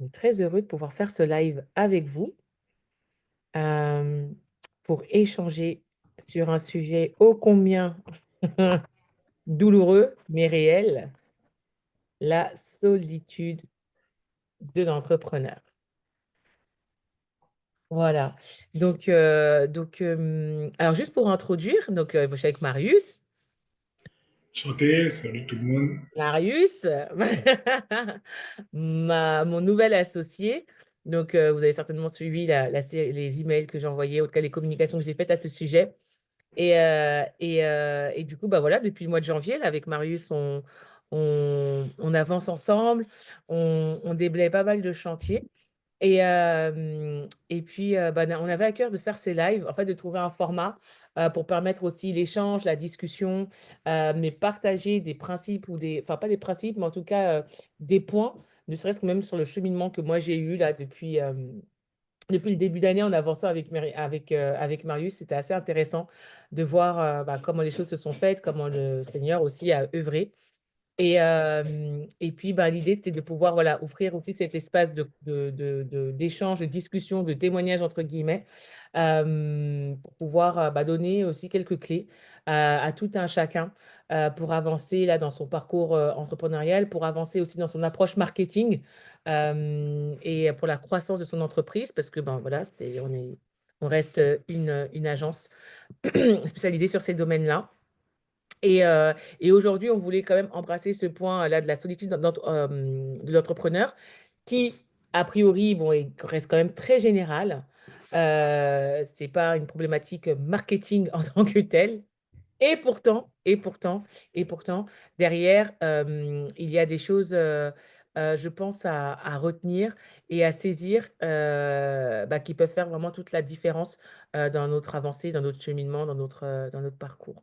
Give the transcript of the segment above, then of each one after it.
on est très heureux de pouvoir faire ce live avec vous euh, pour échanger sur un sujet ô combien douloureux mais réel, la solitude de l'entrepreneur. Voilà. Alors juste pour introduire, je suis avec Marius. Chanter, salut tout le monde. Marius, mon nouvel associé. Vous avez certainement suivi les emails que j'ai envoyés, en tout cas les communications que j'ai faites à ce sujet. Et du coup, bah voilà, depuis le mois de janvier, là, avec Marius, on avance ensemble, on déblaye pas mal de chantiers. Et puis, bah, on avait à cœur de faire ces lives, en fait, de trouver un format pour permettre aussi l'échange, la discussion, mais partager des principes enfin pas des principes, mais en tout cas des points, ne serait-ce que même sur le cheminement que moi j'ai eu là depuis le début d'année en avançant avec Marius. C'était assez intéressant de voir bah, comment les choses se sont faites, comment le Seigneur aussi a œuvré. Et puis, bah, l'idée, c'était de pouvoir voilà, offrir aussi cet espace d'échange, de discussion, de témoignage, entre guillemets, pour pouvoir bah, donner aussi quelques clés à tout un chacun pour avancer là, dans son parcours entrepreneurial, pour avancer aussi dans son approche marketing et pour la croissance de son entreprise, parce que ben, voilà, on reste une agence spécialisée sur ces domaines-là. Et aujourd'hui, on voulait quand même embrasser ce point-là de la solitude de l'entrepreneur qui, a priori, bon, reste quand même très général. C'est pas une problématique marketing en tant que telle. Et pourtant, derrière, il y a des choses, je pense, à retenir et à saisir bah, qui peuvent faire vraiment toute la différence dans notre avancée, dans notre cheminement, dans notre parcours.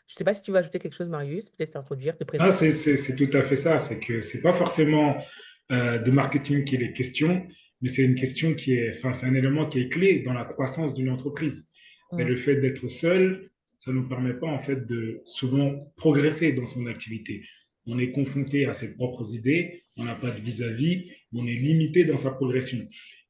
Je ne sais pas si tu veux ajouter quelque chose, Marius, peut-être t'introduire, te Ah, présenter. c'est tout à fait ça. C'est que c'est pas forcément de marketing qui est les questions, mais c'est une question qui est, enfin, c'est un élément qui est clé dans la croissance d'une entreprise. C'est Mm, le fait d'être seul, ça nous permet pas en fait de souvent progresser dans son activité. On est confronté à ses propres idées, on n'a pas de vis-à-vis, on est limité dans sa progression.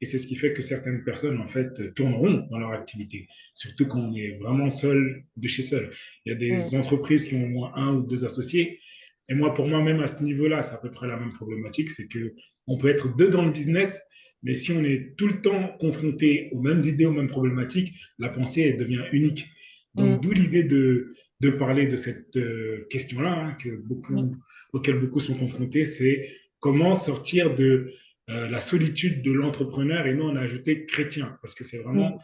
Et c'est ce qui fait que certaines personnes en fait tourneront dans leur activité, surtout quand on est vraiment seul de chez seul. Il y a mm, des entreprises qui ont au moins un ou deux associés. Et moi, pour moi, même à ce niveau-là, c'est à peu près la même problématique. C'est que on peut être deux dans le business, mais si on est tout le temps confronté aux mêmes idées, aux mêmes problématiques, la pensée elle devient unique. Donc, mm, d'où l'idée de parler de cette question-là, hein, mm, auquel beaucoup sont confrontés, c'est comment sortir de la solitude de l'entrepreneur et nous, on a ajouté chrétien, parce que c'est vraiment mm.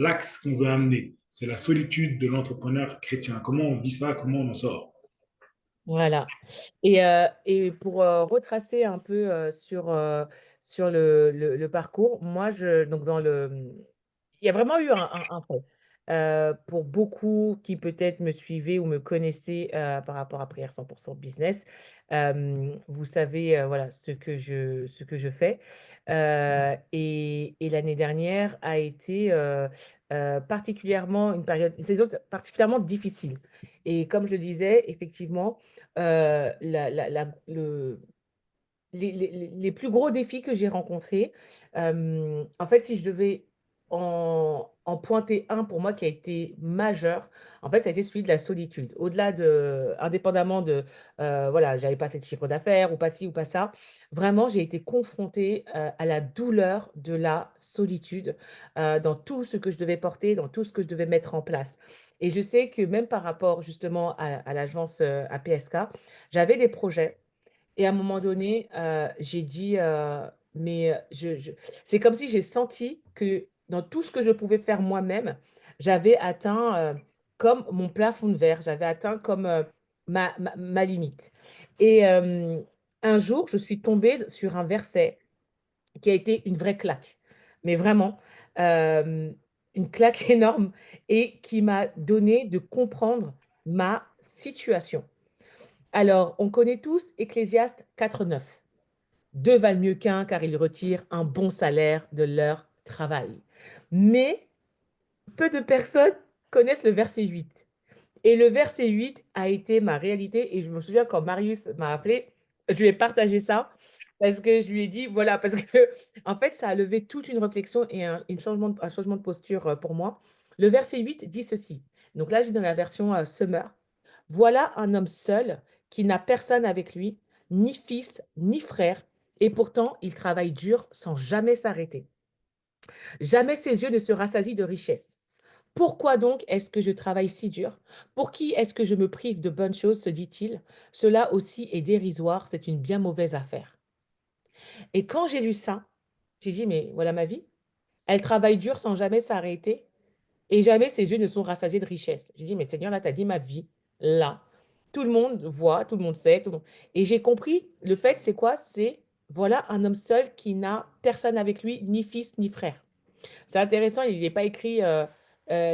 l'axe qu'on veut amener. C'est la solitude de l'entrepreneur chrétien. Comment on vit ça, comment on en sort. Voilà. Et pour retracer un peu sur le parcours, moi, il y a vraiment eu un fait. Pour beaucoup qui peut-être me suivaient ou me connaissaient par rapport à Prière 100% Business, vous savez voilà, ce que je fais. Et l'année dernière a été particulièrement une saison particulièrement difficile. Et comme je disais, effectivement, les plus gros défis que j'ai rencontrés, en fait, si je devais en pointer un pour moi qui a été majeur, en fait, ça a été celui de la solitude. Indépendamment de, voilà, j'avais pas assez de chiffre d'affaires ou pas ci ou pas ça, vraiment, j'ai été confrontée à la douleur de la solitude dans tout ce que je devais porter, dans tout ce que je devais mettre en place. Et je sais que même par rapport justement à l'agence à PSK, j'avais des projets et à un moment donné, j'ai dit, mais c'est comme si j'ai senti que dans tout ce que je pouvais faire moi-même, j'avais atteint comme mon plafond de verre, j'avais atteint comme ma limite. Et un jour, je suis tombée sur un verset qui a été une vraie claque, mais vraiment, euh, une claque énorme et qui m'a donné de comprendre ma situation. Alors, on connaît tous Ecclésiaste 4,9. Deux valent mieux qu'un car ils retirent un bon salaire de leur travail. Mais peu de personnes connaissent le verset 8. Et le verset 8 a été ma réalité. Et je me souviens quand Marius m'a appelé, je lui ai partagé ça. Parce que je lui ai dit, voilà, parce que en fait, ça a levé toute une réflexion et un changement de posture pour moi. Le verset 8 dit ceci. Donc là, je suis dans la version Summer. Voilà un homme seul qui n'a personne avec lui, ni fils, ni frère, et pourtant il travaille dur sans jamais s'arrêter. Jamais ses yeux ne se rassasient de richesse. Pourquoi donc est-ce que je travaille si dur? Pour qui est-ce que je me prive de bonnes choses, se dit-il? Cela aussi est dérisoire, c'est une bien mauvaise affaire. Et quand j'ai lu ça, j'ai dit, mais voilà ma vie. Elle travaille dur sans jamais s'arrêter et jamais ses yeux ne sont rassasiés de richesse. J'ai dit, mais Seigneur, là, tu as dit ma vie. Là. Tout le monde voit, tout le monde sait. Tout le monde... Et j'ai compris, le fait, c'est quoi? C'est, voilà un homme seul qui n'a personne avec lui, ni fils, ni frère. C'est intéressant, il n'est pas écrit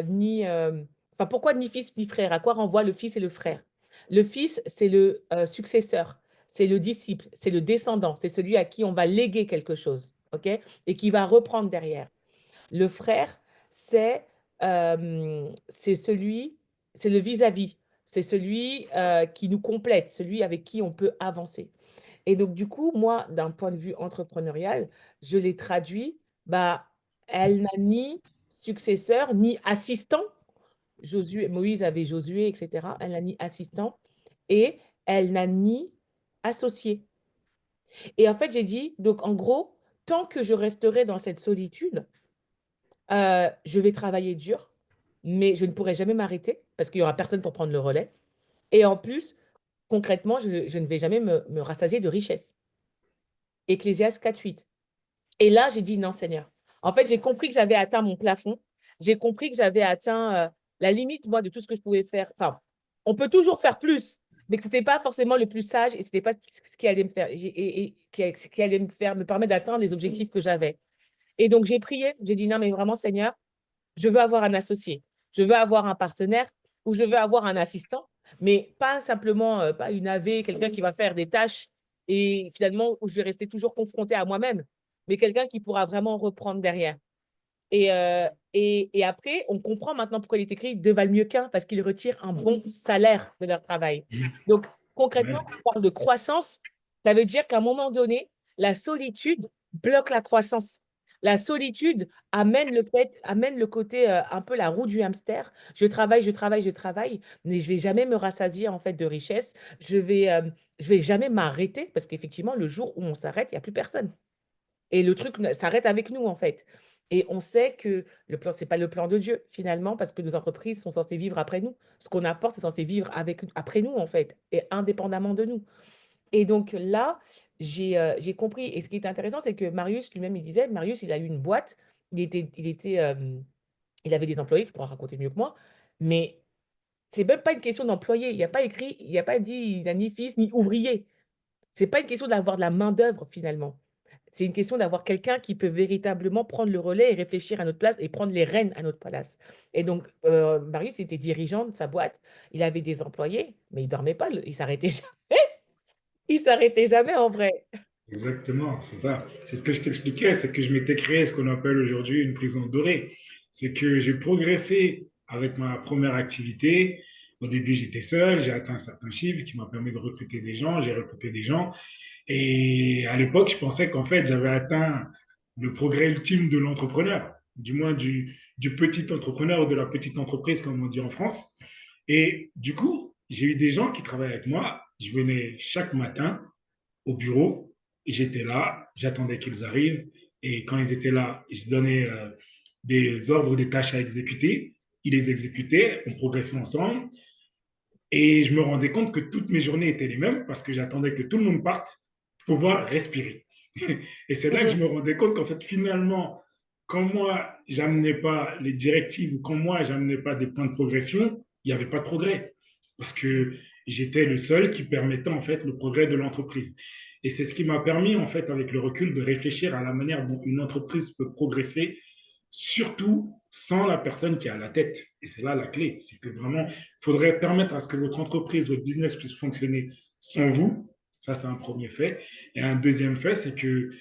ni... Enfin, pourquoi ni fils ni frère? À quoi renvoie le fils et le frère? Le fils, c'est le successeur, c'est le disciple, c'est le descendant, c'est celui à qui on va léguer quelque chose, ok? Et qui va reprendre derrière. Le frère, c'est celui, c'est le vis-à-vis, c'est celui qui nous complète, celui avec qui on peut avancer. Et donc, du coup, moi, d'un point de vue entrepreneurial, je l'ai traduit, bah, elle n'a ni successeur, ni assistant. Josué, Moïse avait Josué, etc. Elle n'a ni assistant et elle n'a ni associé. Et en fait, j'ai dit, donc en gros, tant que je resterai dans cette solitude, je vais travailler dur, mais je ne pourrai jamais m'arrêter parce qu'il n'y aura personne pour prendre le relais. Et en plus, concrètement, je ne vais jamais me rassasier de richesse. Ecclésiaste 4:8. Et là, j'ai dit non, Seigneur. En fait, j'ai compris que j'avais atteint mon plafond. J'ai compris que j'avais atteint la limite, moi, de tout ce que je pouvais faire. Enfin, on peut toujours faire plus, mais que ce n'était pas forcément le plus sage et ce n'était pas ce qui allait me faire, qui allait me faire, me permettre d'atteindre les objectifs que j'avais. Et donc, j'ai prié. J'ai dit non, mais vraiment, Seigneur, je veux avoir un associé, je veux avoir un partenaire ou je veux avoir un assistant, mais pas simplement, pas une AV, quelqu'un qui va faire des tâches et finalement où je vais rester toujours confrontée à moi-même, mais quelqu'un qui pourra vraiment reprendre derrière. Et après, on comprend maintenant pourquoi il est écrit deux valent mieux qu'un, parce qu'ils retirent un bon salaire de leur travail. Donc, concrètement, Ouais, quand on parle de croissance, ça veut dire qu'à un moment donné, la solitude bloque la croissance. La solitude amène le côté un peu la roue du hamster. Je travaille, je travaille, je travaille, mais je vais jamais me rassasier en fait de richesse. Je vais jamais m'arrêter parce qu'effectivement, le jour où on s'arrête, il n'y a plus personne. Et le truc s'arrête avec nous, en fait. Et on sait que le plan, c'est pas le plan de Dieu, finalement, parce que nos entreprises sont censées vivre après nous. Ce qu'on apporte, c'est censé vivre après nous, en fait, et indépendamment de nous. Et donc là, j'ai compris. Et ce qui est intéressant, c'est que Marius lui-même, il disait, Marius, il a eu une boîte, il avait des employés, tu pourras raconter mieux que moi, mais c'est même pas une question d'employé. Il n'y a pas écrit, il n'y a pas dit, il n'a ni fils, ni ouvrier. C'est pas une question d'avoir de la main-d'œuvre, finalement. C'est une question d'avoir quelqu'un qui peut véritablement prendre le relais et réfléchir à notre place et prendre les rênes à notre place. Et donc, Marius était dirigeant de sa boîte. Il avait des employés, mais il dormait pas. Il s'arrêtait jamais. Il s'arrêtait jamais en vrai. exactement, c'est ça. C'est ce que je t'expliquais, c'est que je m'étais créé ce qu'on appelle aujourd'hui une prison dorée. C'est que j'ai progressé avec ma première activité. Au début, j'étais seul, j'ai atteint un certain chiffre qui m'a permis de recruter des gens, j'ai recruté des gens. Et à l'époque, je pensais qu'en fait, j'avais atteint le progrès ultime de l'entrepreneur, du moins du petit entrepreneur ou de la petite entreprise, comme on dit en France. Et du coup, j'ai eu des gens qui travaillaient avec moi. Je venais chaque matin au bureau, et j'étais là, j'attendais qu'ils arrivent. Et quand ils étaient là, je donnais des ordres, des tâches à exécuter. Ils les exécutaient, on progressait ensemble. Et je me rendais compte que toutes mes journées étaient les mêmes parce que j'attendais que tout le monde parte pour pouvoir respirer. Et c'est là que je Mhm. me rendais compte qu'en fait, finalement, quand moi, j'amenais pas les directives ou quand moi, j'amenais pas des points de progression, il n'y avait pas de progrès. Parce que j'étais le seul qui permettait en fait le progrès de l'entreprise. Et c'est ce qui m'a permis, en fait, avec le recul, de réfléchir à la manière dont une entreprise peut progresser, surtout sans la personne qui est à la tête. Et c'est là la clé. C'est que vraiment, il faudrait permettre à ce que votre entreprise, votre business puisse fonctionner sans vous. Ça, c'est un premier fait. Et un deuxième fait, c'est que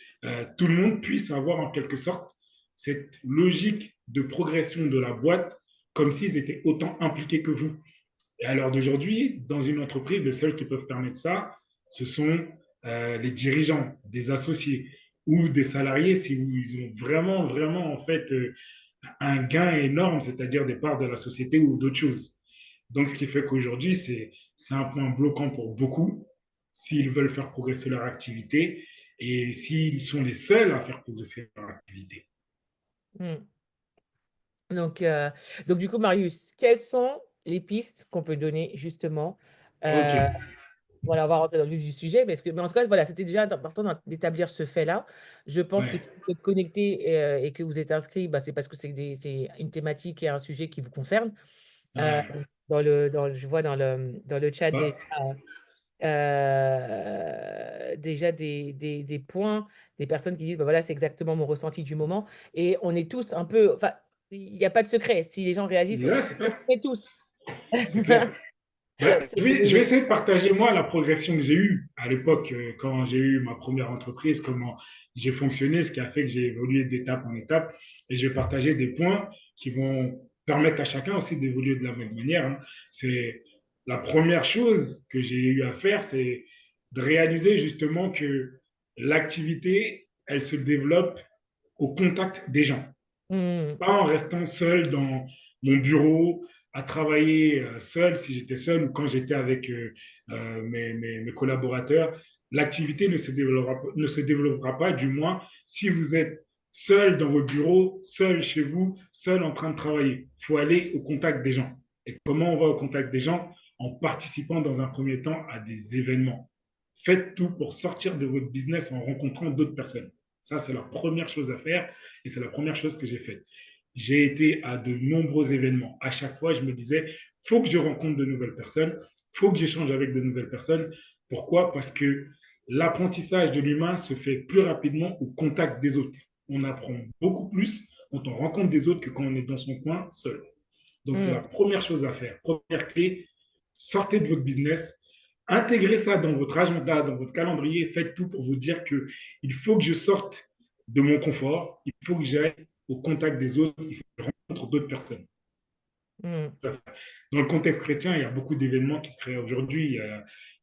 tout le monde puisse avoir en quelque sorte cette logique de progression de la boîte comme s'ils étaient autant impliqués que vous. Et à l'heure d'aujourd'hui, dans une entreprise, les seuls qui peuvent permettre ça, ce sont les dirigeants, des associés ou des salariés, si ils ont vraiment, vraiment, en fait, un gain énorme, c'est-à-dire des parts de la société ou d'autres choses. Donc, ce qui fait qu'aujourd'hui, c'est un point bloquant pour beaucoup s'ils veulent faire progresser leur activité et s'ils sont les seuls à faire progresser leur activité. Mmh. Donc, heu, donc du coup, Marius, quelles sont les pistes qu'on peut donner justement? Ok, Heu, voilà, on va rentrer dans le vif du sujet parce que mais en tout cas, voilà, c'était déjà important d'établir ce fait-là. Je pense que ouais, si vous êtes connectés et que vous êtes inscrits, bah, c'est parce que c'est une thématique et un sujet qui vous concerne. Heu, ouais. je vois dans le chat Bah, déjà des points, des personnes qui disent: «Bah, voilà, c'est exactement mon ressenti du moment» et on est tous un peu enfin, il y a pas de secret. Si les gens réagissent, ouais, c'est clair. on est tous. C'est clair. Bah, C'est je vais essayer de partager, moi, la progression que j'ai eue à l'époque, quand j'ai eu ma première entreprise, comment j'ai fonctionné, ce qui a fait que j'ai évolué d'étape en étape. Et je vais partager des points qui vont permettre à chacun aussi d'évoluer de la même manière, hein. C'est la première chose que j'ai eu à faire, c'est de réaliser justement que l'activité, elle se développe au contact des gens, mmh, pas en restant seul dans mon bureau, à travailler seul si j'étais seul ou quand j'étais avec mes collaborateurs. L'activité ne se développera pas, du moins, si vous êtes seul dans vos bureaux, seul chez vous, seul en train de travailler. Il faut aller au contact des gens. Et comment on va au contact des gens? En participant dans un premier temps à des événements. Faites tout pour sortir de votre business en rencontrant d'autres personnes. Ça, c'est la première chose à faire et c'est la première chose que j'ai faite. J'ai été à de nombreux événements. À chaque fois, je me disais, faut que je rencontre de nouvelles personnes, faut que j'échange avec de nouvelles personnes. Pourquoi? Parce que l'apprentissage de l'humain se fait plus rapidement au contact des autres. On apprend beaucoup plus quand on rencontre des autres que quand on est dans son coin seul. Donc, c'est la mmh, première chose à faire. Première clé, sortez de votre business, intégrez ça dans votre agenda, dans votre calendrier, faites tout pour vous dire que il faut que je sorte de mon confort, il faut que j'aille au contact des autres, il faut que je rencontre d'autres personnes. mmh, Dans le contexte chrétien, il y a beaucoup d'événements qui se créent aujourd'hui.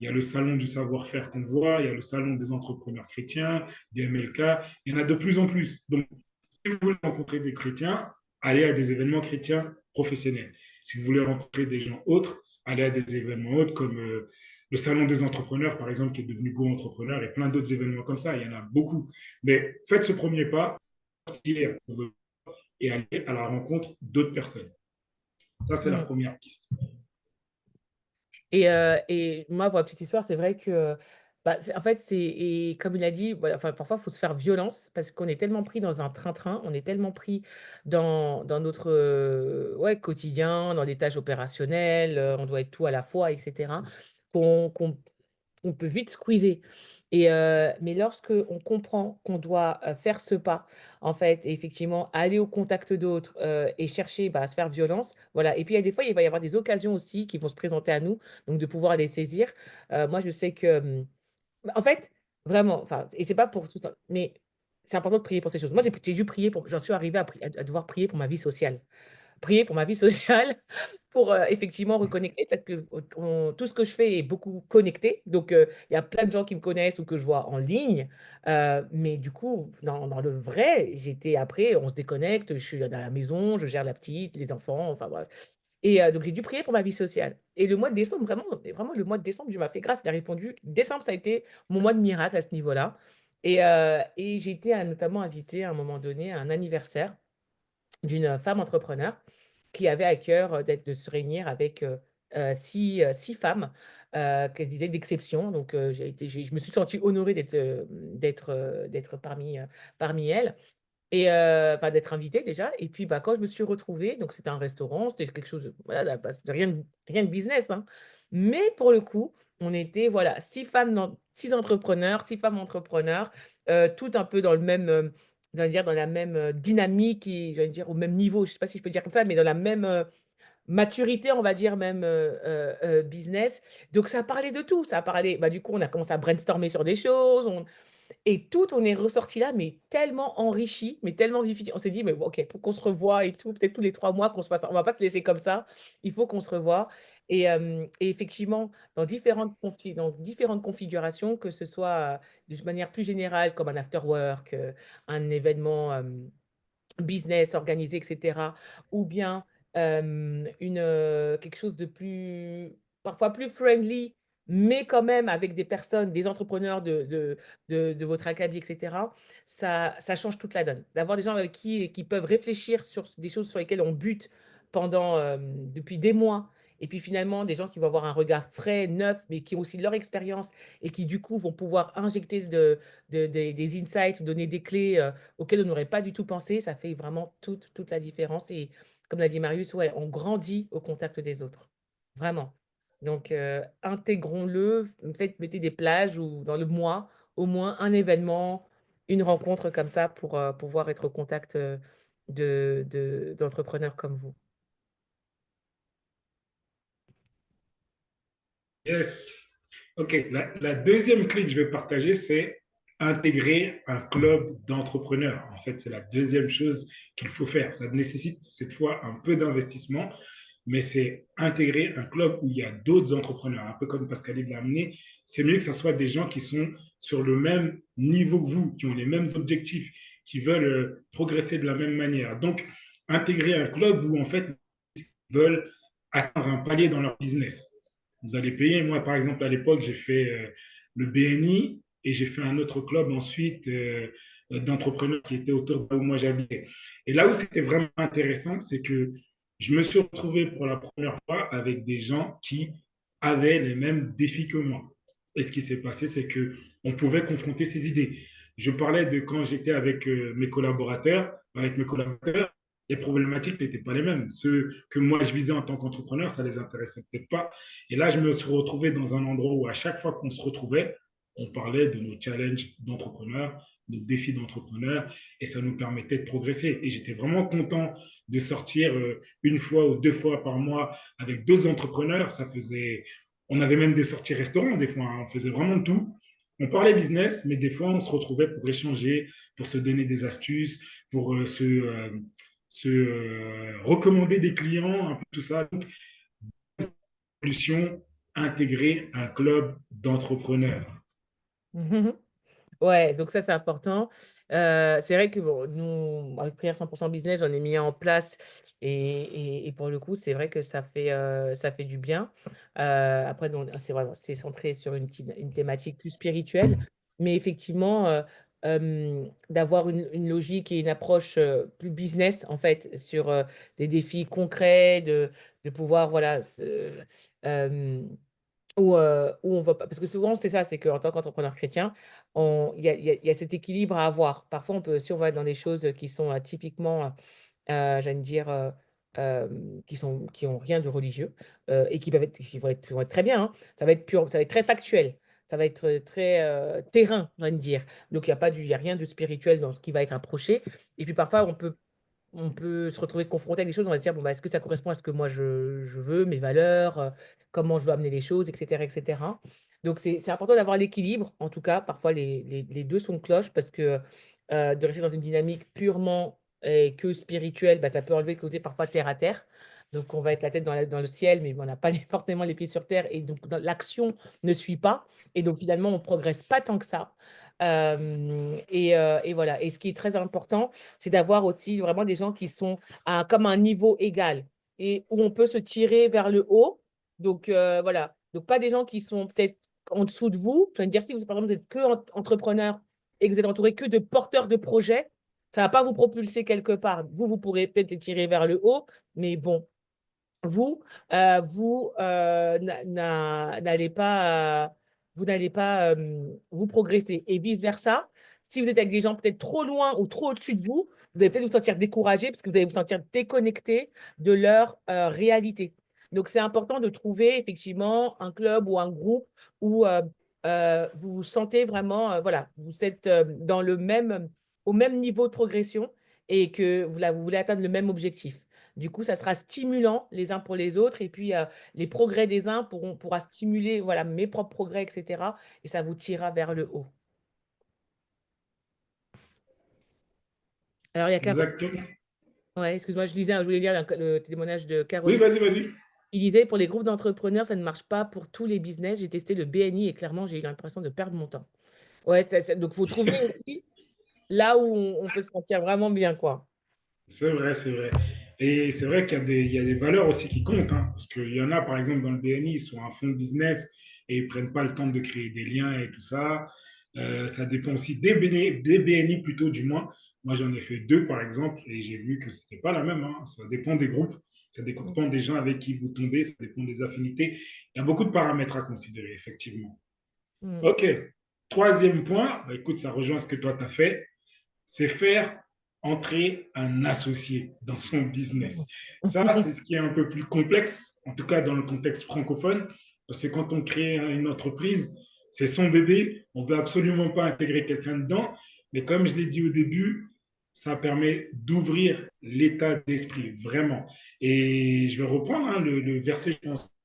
Il y a le salon du savoir-faire qu'on voit, il y a le salon des entrepreneurs chrétiens, des MLK. Il y en a de plus en plus. Donc, si vous voulez rencontrer des chrétiens, allez à des événements chrétiens professionnels. Si vous voulez rencontrer des gens autres, allez à des événements autres comme le salon des entrepreneurs, par exemple, qui est devenu Go Entrepreneur, et plein d'autres événements comme ça. Il y en a beaucoup. Mais faites ce premier pas, sortir et aller à la rencontre d'autres personnes. Ça, c'est la mmh. première piste. Et moi, pour la petite histoire, c'est vrai que, bah, c'est en fait, c'est et comme il a dit, voilà, enfin, parfois, il faut se faire violence parce qu'on est tellement pris dans un train-train, on est tellement pris dans notre, ouais, quotidien, dans des tâches opérationnelles, on doit être tout à la fois et cetera, qu'on on peut vite squeezer mais lorsque on comprend qu'on doit, faire ce pas, en fait et effectivement aller au contact d'autres, et chercher, bah, à se faire violence, voilà et puis il y a des fois, il va y avoir des occasions aussi qui vont se présenter à nous, donc de pouvoir les saisir. Moi, je sais que, bah, en fait, vraiment, enfin et c'est pas pour tout ça, mais c'est important de prier pour ces choses. Moi, j'ai dû prier pour j'en suis arrivée à devoir prier pour ma vie sociale. Prier pour ma vie sociale, pour, effectivement reconnecter parce que tout ce que je fais est beaucoup connecté. Donc, il y a plein de gens qui me connaissent ou que je vois en ligne. Mais du coup, dans le vrai, j'étais après, on se déconnecte, je suis à la maison, je gère la petite, les enfants, enfin voilà. Et donc j'ai dû prier pour ma vie sociale. Et le mois de décembre, vraiment, mais vraiment le mois de décembre, Dieu m'a fait grâce, il a répondu. Décembre, ça a été mon mois de miracle à ce niveau-là. Et j'ai été, notamment invitée à un moment donné à un anniversaire d'une femme entrepreneur qui avait à cœur, de se réunir avec, 6 femmes, qu'elle disait d'exception. Donc, je me suis sentie honorée d'être parmi elles enfin d'être invitée déjà et puis, bah, quand je me suis retrouvée, donc c'était un restaurant, c'était quelque chose, voilà, à la base, de rien de business, hein. Mais pour le coup, on était, voilà, 6 femmes dans 6 entrepreneurs, 6 femmes entrepreneurs, toutes un peu dans le même, j'allais dire dans la même, dynamique et j'allais dire au même niveau, je sais pas si je peux dire comme ça, mais dans la même, maturité, on va dire même, business. Donc ça parlait de tout, ça parlait bah, du coup, on a commencé à brainstormer sur des choses, Et tout, on est ressorti là, mais tellement enrichi, mais tellement vivifié. On s'est dit: «Mais bon, OK, faut qu'on se revoie et tout, peut-être tous les 3 mois qu'on se fasse on va pas se laisser comme ça, il faut qu'on se revoie» et effectivement, dans différentes configurations, que ce soit, de manière plus générale comme un after work, un événement, business organisé et cetera ou bien, quelque chose de plus parfois plus friendly, mais quand même avec des personnes, des entrepreneurs de votre acabit et cetera, ça change toute la donne. D'avoir des gens avec qui peuvent réfléchir sur des choses sur lesquelles on bute pendant, depuis des mois et puis finalement des gens qui vont avoir un regard frais, neuf, mais qui ont aussi leur expérience et qui du coup vont pouvoir injecter des insights, donner des clés, auxquels on n'aurait pas du tout pensé, ça fait vraiment toute la différence et comme l'a dit Marius, ouais, on grandit au contact des autres, vraiment. Donc intégrons-le, mettez des plages ou dans le mois, au moins un événement, une rencontre comme ça pour, pouvoir être au contact, d'entrepreneurs comme vous. Yes. OK. La deuxième clé que je vais partager, c'est intégrer un club d'entrepreneurs. En fait, c'est la deuxième chose qu'il faut faire. Ça nécessite cette fois un peu d'investissement, mais c'est intégrer un club où il y a d'autres entrepreneurs. Un peu comme Pascal l'a amené, c'est mieux que ce soit des gens qui sont sur le même niveau que vous, qui ont les mêmes objectifs, qui veulent progresser de la même manière. Donc, intégrer un club où, en fait, ils veulent atteindre un palier dans leur business. Vous allez payer. Moi, par exemple, à l'époque, j'ai fait le BNI et j'ai fait un autre club ensuite d'entrepreneurs qui étaient autour de là où moi j'habitais. Et là où c'était vraiment intéressant, c'est que je me suis retrouvé pour la première fois avec des gens qui avaient les mêmes défis que moi. Et ce qui s'est passé, c'est que on pouvait confronter ces idées. Je parlais de quand j'étais avec mes collaborateurs, les problématiques n'étaient pas les mêmes. Ceux que moi je visais en tant qu'entrepreneur, ça les intéressait peut-être pas. Et là, je me suis retrouvé dans un endroit où à chaque fois qu'on se retrouvait, on parlait de nos challenges d'entrepreneurs, nos défis d'entrepreneurs, et ça nous permettait de progresser. Et j'étais vraiment content de sortir une fois ou deux fois par mois avec deux entrepreneurs. On avait même des sorties restaurants des fois, hein. On faisait vraiment tout. On parlait business, mais des fois, on se retrouvait pour échanger, pour se donner des astuces, pour se recommander des clients, un peu tout ça. Donc, solution, intégrer un club d'entrepreneurs. Ouais, donc ça, c'est important. C'est vrai que bon, nous, avec Prière 100 Business, j'en ai mis un en place et pour le coup, c'est vrai que ça fait du bien. Après donc c'est vraiment c'est centré sur une thématique plus spirituelle, mais effectivement, d'avoir une logique et une approche, plus business, en fait, sur, des défis concrets, de pouvoir, voilà, où on va pas parce que souvent c'est ça, c'est qu'en tant qu'entrepreneur chrétien, on il y a cet équilibre à avoir. Parfois, on peut si on va dans des choses, qui sont, typiquement, j'allais dire, qui ont rien de religieux, et qui vont être très bien, hein. Ça va être très factuel. Ça va être, très, terrain, j'ai envie de dire. Donc il y a rien de spirituel dans ce qui va être approché et puis parfois on peut se retrouver confronté à des choses, on va se dire: «Bon, bah, est-ce que ça correspond à ce que moi je veux, mes valeurs, comment je veux amener les choses?» et cetera et cetera. Donc c'est important d'avoir l'équilibre, en tout cas, parfois les 2 sont de cloche parce que, de rester dans une dynamique purement et que spirituelle, bah, ça peut enlever le côté parfois terre à terre. Donc on va être la tête dans le ciel, mais on n'a pas les forcément les pieds sur terre et donc dans l'action ne suit pas et donc finalement on progresse pas tant que ça. Et voilà et ce qui est très important, c'est d'avoir aussi vraiment des gens qui sont à comme un niveau égal et où on peut se tirer vers le haut. Donc voilà, donc pas des gens qui sont peut-être en dessous de vous. Je veux dire, si vous, par exemple, vous êtes que entrepreneur et que vous êtes entouré que de porteurs de projets, ça va pas vous propulser quelque part. Vous, vous pourrez peut-être les tirer vers le haut, mais bon, vous, vous n'allez pas, vous progresser et vice versa. Si vous êtes avec des gens peut-être trop loin ou trop au-dessus de vous, vous allez peut-être vous sentir découragé parce que vous allez vous sentir déconnecté de leur, réalité. Donc c'est important de trouver effectivement un club ou un groupe où, vous vous sentez vraiment, voilà, vous êtes, dans le même au même niveau de progression et que vous voulez atteindre le même objectif. Du coup, ça sera stimulant les uns pour les autres et puis, les progrès des uns pourra stimuler, voilà, mes propres progrès et cetera et ça vous tirera vers le haut. Alors, il y a Caro. Exactement. Ouais, excuse-moi, je voulais lire le témoignage de Oui, Caroline. vas-y, vas-y. Il disait: «Pour les groupes d'entrepreneurs, ça ne marche pas pour tous les business. J'ai testé le BNI et clairement, j'ai eu l'impression de perdre mon temps». Ouais, donc faut trouver aussi là où on peut se sentir vraiment bien, quoi. C'est vrai, c'est vrai. Et c'est vrai il y a des valeurs aussi qui comptent, hein, parce qu'il y en a, par exemple, dans le BNI, ils sont un fonds de business et ils prennent pas le temps de créer des liens et tout ça. Ça dépend aussi des BNI, plutôt, du moins. Moi, j'en ai fait deux, par exemple, et j'ai vu que c'était pas la même, hein. Ça dépend des groupes, ça Mmh. dépend des gens avec qui vous tombez, ça dépend des affinités. Il y a beaucoup de paramètres à considérer, effectivement. Mmh. OK. Troisième point, bah, écoute, ça rejoint ce que toi, tu as fait, c'est faire entrer un associé dans son business. Ça, c'est ce qui est un peu plus complexe, en tout cas dans le contexte francophone, parce que quand on crée une entreprise, c'est son bébé, on ne veut absolument pas intégrer quelqu'un dedans, mais comme je l'ai dit au début, ça permet d'ouvrir l'état d'esprit, vraiment. Et je vais reprendre, hein, le verset, je pense,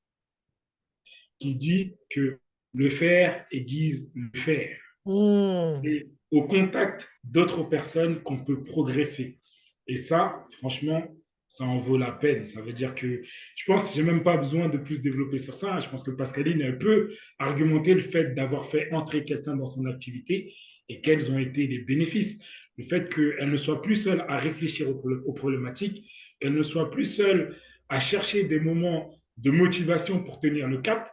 qui dit que le faire aiguise le faire. Mmh. C'est au contact d'autres personnes qu'on peut progresser. Et ça, franchement, ça en vaut la peine. Ça veut dire que je pense que je n'ai même pas besoin de plus développer sur ça. Je pense que Pascaline, elle peut argumenter le fait d'avoir fait entrer quelqu'un dans son activité et quels ont été les bénéfices. Le fait qu'elle ne soit plus seule à réfléchir aux problématiques, qu'elle ne soit plus seule à chercher des moments de motivation pour tenir le cap,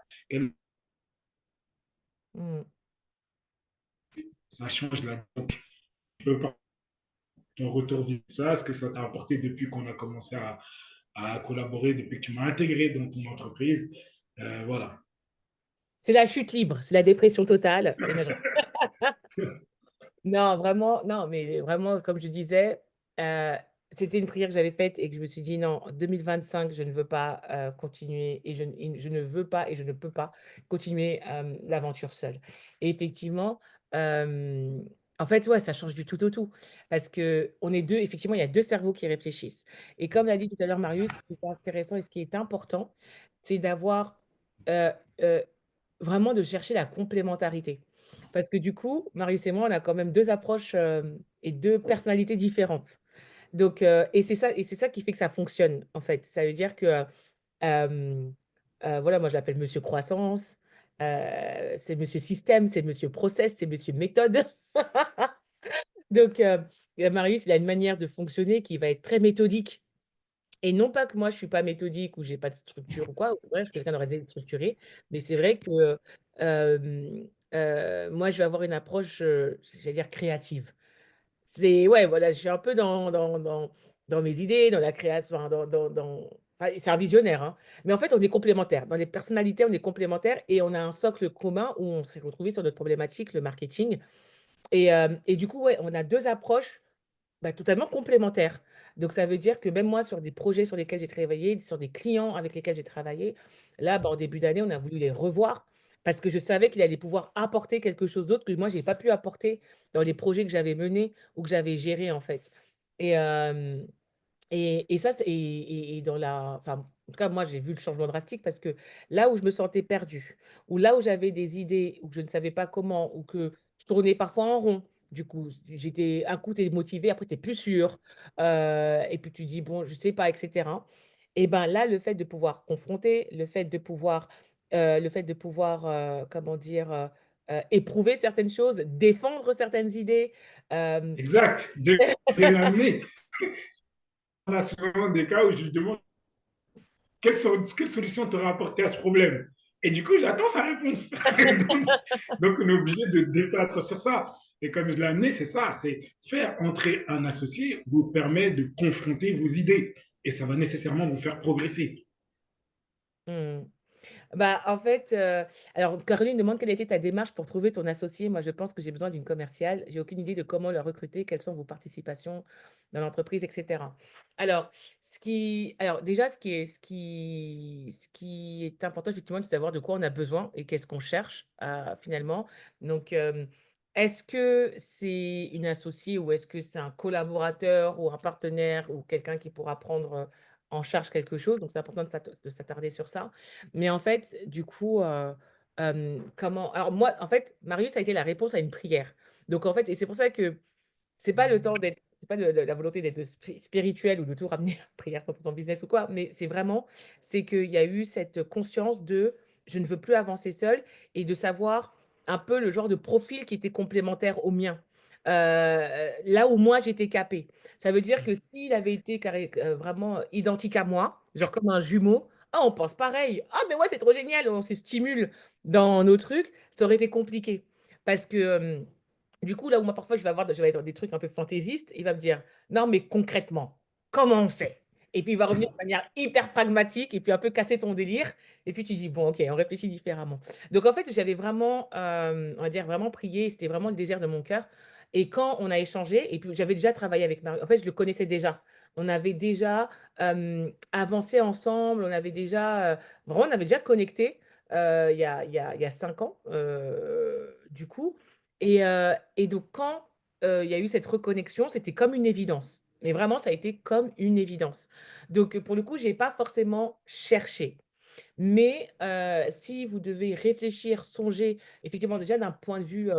Mmh. ça change la. Donc, je peux pas ton retour via ça, ce que ça t'a apporté depuis qu'on a commencé à collaborer, depuis que tu m'as intégré dans ton entreprise. Voilà. C'est la chute libre, c'est la dépression totale. Et non, non, vraiment, non, mais vraiment, comme je disais, heu, c'était une prière que j'avais faite et que je me suis dit: «Non, 2025, je ne veux pas, continuer et je ne veux pas et je ne peux pas continuer, l'aventure seule». Et effectivement, hem, en fait, ouais, ça change du tout au tout parce qu'on est 2. Effectivement, il y a 2 cerveaux qui réfléchissent et comme l'a dit tout à l'heure Marius, ce qui est intéressant et ce qui est important, c'est d'avoir, heu heu, vraiment de chercher la complémentarité. Parce que du coup, Marius et moi, on a quand même 2 approches, et 2 personnalités différentes. Donc et c'est ça qui fait que ça fonctionne, en fait. Ça veut dire que, hem, voilà, moi je l'appelle monsieur croissance, c'est monsieur système, c'est monsieur process, c'est monsieur méthode. Donc Marius, il a une manière de fonctionner qui va être très méthodique et non pas que moi je suis pas méthodique ou j'ai pas de structure ou quoi, au contraire, je suis quelqu'un d'organisé et de structuré, mais c'est vrai que, moi je vais avoir une approche, j'allais dire créative. C'est ouais, voilà, je suis un peu dans mes idées, dans la création, enfin enfin, c'est un visionnaire, hein, mais en fait, on est complémentaires. Dans les personnalités, on est complémentaires et on a un socle commun où on s'est retrouvés sur notre problématique, le marketing et du coup, ouais, on a 2 approches bah, totalement complémentaires. Donc ça veut dire que même moi, sur des projets sur lesquels j'ai travaillé, sur des clients avec lesquels j'ai travaillé, là, bah, en début d'année, on a voulu les revoir parce que je savais qu'il allait pouvoir apporter quelque chose d'autre que moi, j'ai pas pu apporter dans les projets que j'avais menés ou que j'avais gérés, en fait. Et et ça, c'est et dans la enfin, en tout cas, moi, j'ai vu le changement drastique parce que là où je me sentais perdue, ou là où j'avais des idées, ou que je ne savais pas comment, ou que je tournais parfois en rond, du coup, j'étais un coup, tu es motivée, après tu es plus sûre, et puis tu dis: «Bon, je sais pas» et cetera. Et ben, là, le fait de pouvoir confronter, le fait de pouvoir, comment dire? Éprouver certaines choses, défendre certaines idées, hem Exact. De l'année, on a souvent des cas où je lui demande quelle solution t'aurais apporté à ce problème. Et du coup, j'attends sa réponse. donc, on est obligé de débattre sur ça. Et comme je l'ai amené, c'est ça, c'est faire entrer un associé vous permet de confronter vos idées. Et ça va nécessairement vous faire progresser. mmh. Bah, en fait, alors Caroline demande quelle a été ta démarche pour trouver ton associé. Moi, je pense que j'ai besoin d'une commerciale. J'ai aucune idée de comment la recruter, quelles sont vos participations dans l'entreprise et cetera. Alors déjà, ce qui est important effectivement, c'est de savoir de quoi on a besoin et qu'est-ce qu'on cherche, finalement. Donc, est-ce que c'est une associée ou est-ce que c'est un collaborateur ou un partenaire ou quelqu'un qui pourra prendre, en charge quelque chose? Donc c'est important de s'attarder sur ça. Mais en fait, du coup, comment alors moi, en fait, Marius a été la réponse à une prière. Donc en fait et c'est pour ça que c'est pas le temps d'être pas la volonté d'être spirituelle ou de tout ramener à prière 100% business ou quoi, mais c'est vraiment, c'est qu'il y a eu cette conscience de je ne veux plus avancer seule et de savoir un peu le genre de profil qui était complémentaire au mien. Là où moi j'étais capée. Ça veut dire que s'il avait été vraiment identique à moi, genre comme un jumeau, ah, on pense pareil. Ah, mais ouais, c'est trop génial, on se stimule dans nos trucs, ça aurait été compliqué. Parce que du coup, là où moi, parfois, je vais être dans des trucs un peu fantaisistes, il va me dire, non, mais concrètement, comment on fait? Et puis, il va revenir de manière hyper pragmatique et puis un peu casser ton délire. Et puis, tu dis, bon, ok, on réfléchit différemment. Donc, en fait, j'avais vraiment, on va dire, vraiment prié. C'était vraiment le désir de mon cœur. Et quand on a échangé, et puis j'avais déjà travaillé avec Mario, en fait, je le connaissais déjà. On avait déjà avancé ensemble, vraiment, on avait déjà connecté il y a 5 ans, du coup. Et donc, quand il y a eu cette reconnexion, c'était comme une évidence. Mais vraiment, ça a été comme une évidence. Donc, pour le coup, je n'ai pas forcément cherché. Mais si vous devez réfléchir, songer, effectivement, déjà d'un point de vue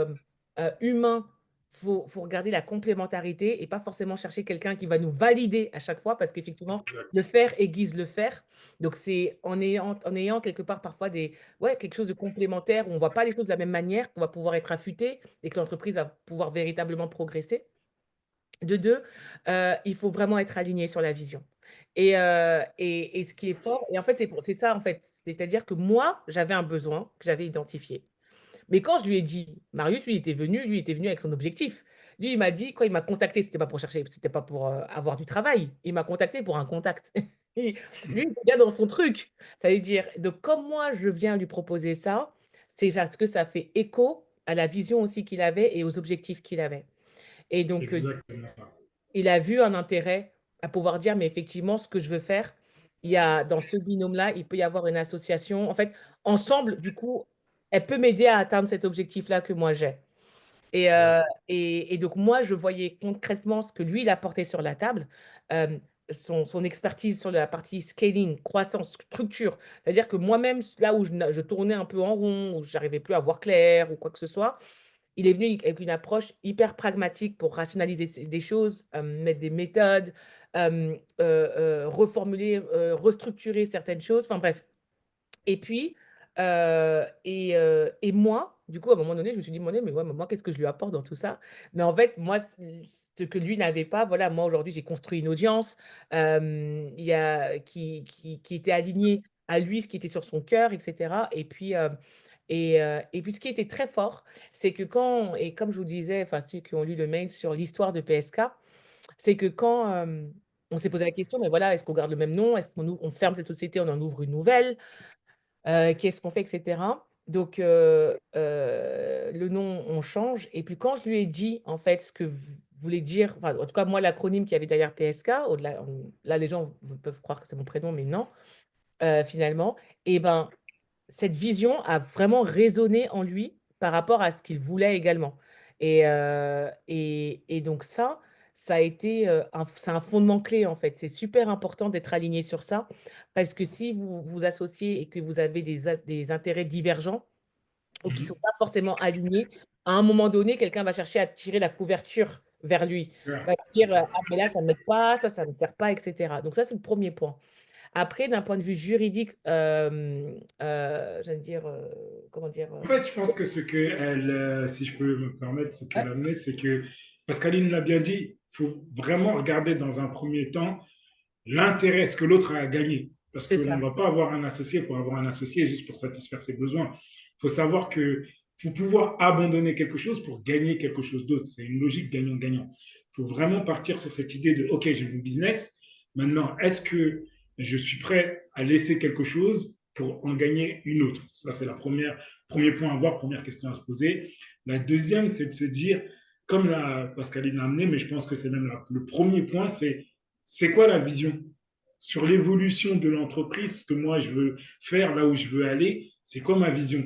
humain, faut regarder la complémentarité et pas forcément chercher quelqu'un qui va nous valider à chaque fois, parce qu'effectivement, le Exact. faire aiguise le faire. Donc, c'est en ayant quelque part parfois ouais, quelque chose de complémentaire où on ne voit pas les choses de la même manière qu'on va pouvoir être affûté et que l'entreprise va pouvoir véritablement progresser. De 2, il faut vraiment être aligné sur la vision et ce qui est fort et en fait, c'est ça, en fait. C'est-à-dire que moi, j'avais un besoin que j'avais identifié. Mais quand je lui ai dit Marius, lui, il était venu avec son objectif. Lui, il m'a dit quand il m'a contacté, c'était pas pour chercher, c'était pas pour, avoir du travail. Il m'a contacté pour un contact. Lui, il était bien dans son truc. Ça veut dire donc comme moi, je viens lui proposer ça, c'est parce que ça fait écho à la vision aussi qu'il avait et aux objectifs qu'il avait et C'est donc exactement ça. il a vu un intérêt à pouvoir dire, mais effectivement, ce que je veux faire, il y a dans ce binôme-là, il peut y avoir une association. En fait, ensemble, du coup, elle peut m'aider à atteindre cet objectif-là que moi j'ai. Et, euh, Exact. et donc, moi, je voyais concrètement ce que lui, il apportait sur la table, euh, son expertise sur la partie scaling, croissance, structure. C'est-à-dire que moi-même, là où je tournais un peu en rond, où j'arrivais plus à voir clair ou quoi que ce soit, il est venu avec une approche hyper pragmatique pour rationaliser des choses, mettre des méthodes, reformuler, restructurer certaines choses. Enfin bref. Et puis, et moi, du coup, à un moment donné, je me suis dit, mais ouais, mais moi, qu'est-ce que je lui apporte dans tout ça? Mais en fait, moi, ce que lui n'avait pas, voilà, moi, aujourd'hui, j'ai construit une audience qui était alignée à lui, ce qui était sur son cœur, etc. Et puis, ce qui était très fort, c'est que et comme je vous disais, enfin, ceux qui ont lu le mail sur l'histoire de PSK, c'est que quand on s'est posé la question, mais voilà, est-ce qu'on garde le même nom? Est-ce on ferme cette société, on en ouvre une nouvelle? Qu'est-ce qu'on fait, et cetera. Donc, le nom, on change. Et puis, quand je lui ai dit, en fait, ce que voulait dire, enfin, en tout cas, moi, l'acronyme qu'il y avait derrière PSK, au-delà, là, les gens peuvent croire que c'est mon prénom, mais non, finalement, et ben, cette vision a vraiment résonné en lui par rapport à ce qu'il voulait également. Et donc ça a été c'est un fondement clé en fait. C'est super important d'être aligné sur ça parce que si vous vous associez et que vous avez des intérêts divergents ou qui ne sont Mhm. pas forcément alignés, à un moment donné, quelqu'un va chercher à tirer la couverture vers lui. Super. Va se dire, ah, mais là, ça ne m'aide pas, ça ne me sert pas, etc. Donc ça, c'est le premier point. Après, d'un point de vue juridique, j'allais dire, comment dire, En fait, je pense que ce qu'elle, si je peux me permettre, ce qu'elle ouais, a amené, c'est que, parce qu'Aline l'a bien dit, il faut vraiment regarder dans un premier temps l'intérêt, ce que l'autre a à gagner. Parce c'est qu'on ne ça. va pas avoir un associé pour avoir un associé juste pour satisfaire ses besoins. Il faut savoir que faut pouvoir abandonner quelque chose pour gagner quelque chose d'autre. C'est une logique gagnant-gagnant. Il faut vraiment partir sur cette idée de, OK, j'ai mon business. Maintenant, est-ce que je suis prêt à laisser quelque chose pour en gagner une autre? Ça, c'est premier point à voir, première question à se poser. La deuxième, c'est de se dire, comme Pascaline l'a amené, mais je pense que c'est même le premier point, c'est quoi la vision sur l'évolution de l'entreprise, ce que moi je veux faire, là où je veux aller, c'est quoi ma vision?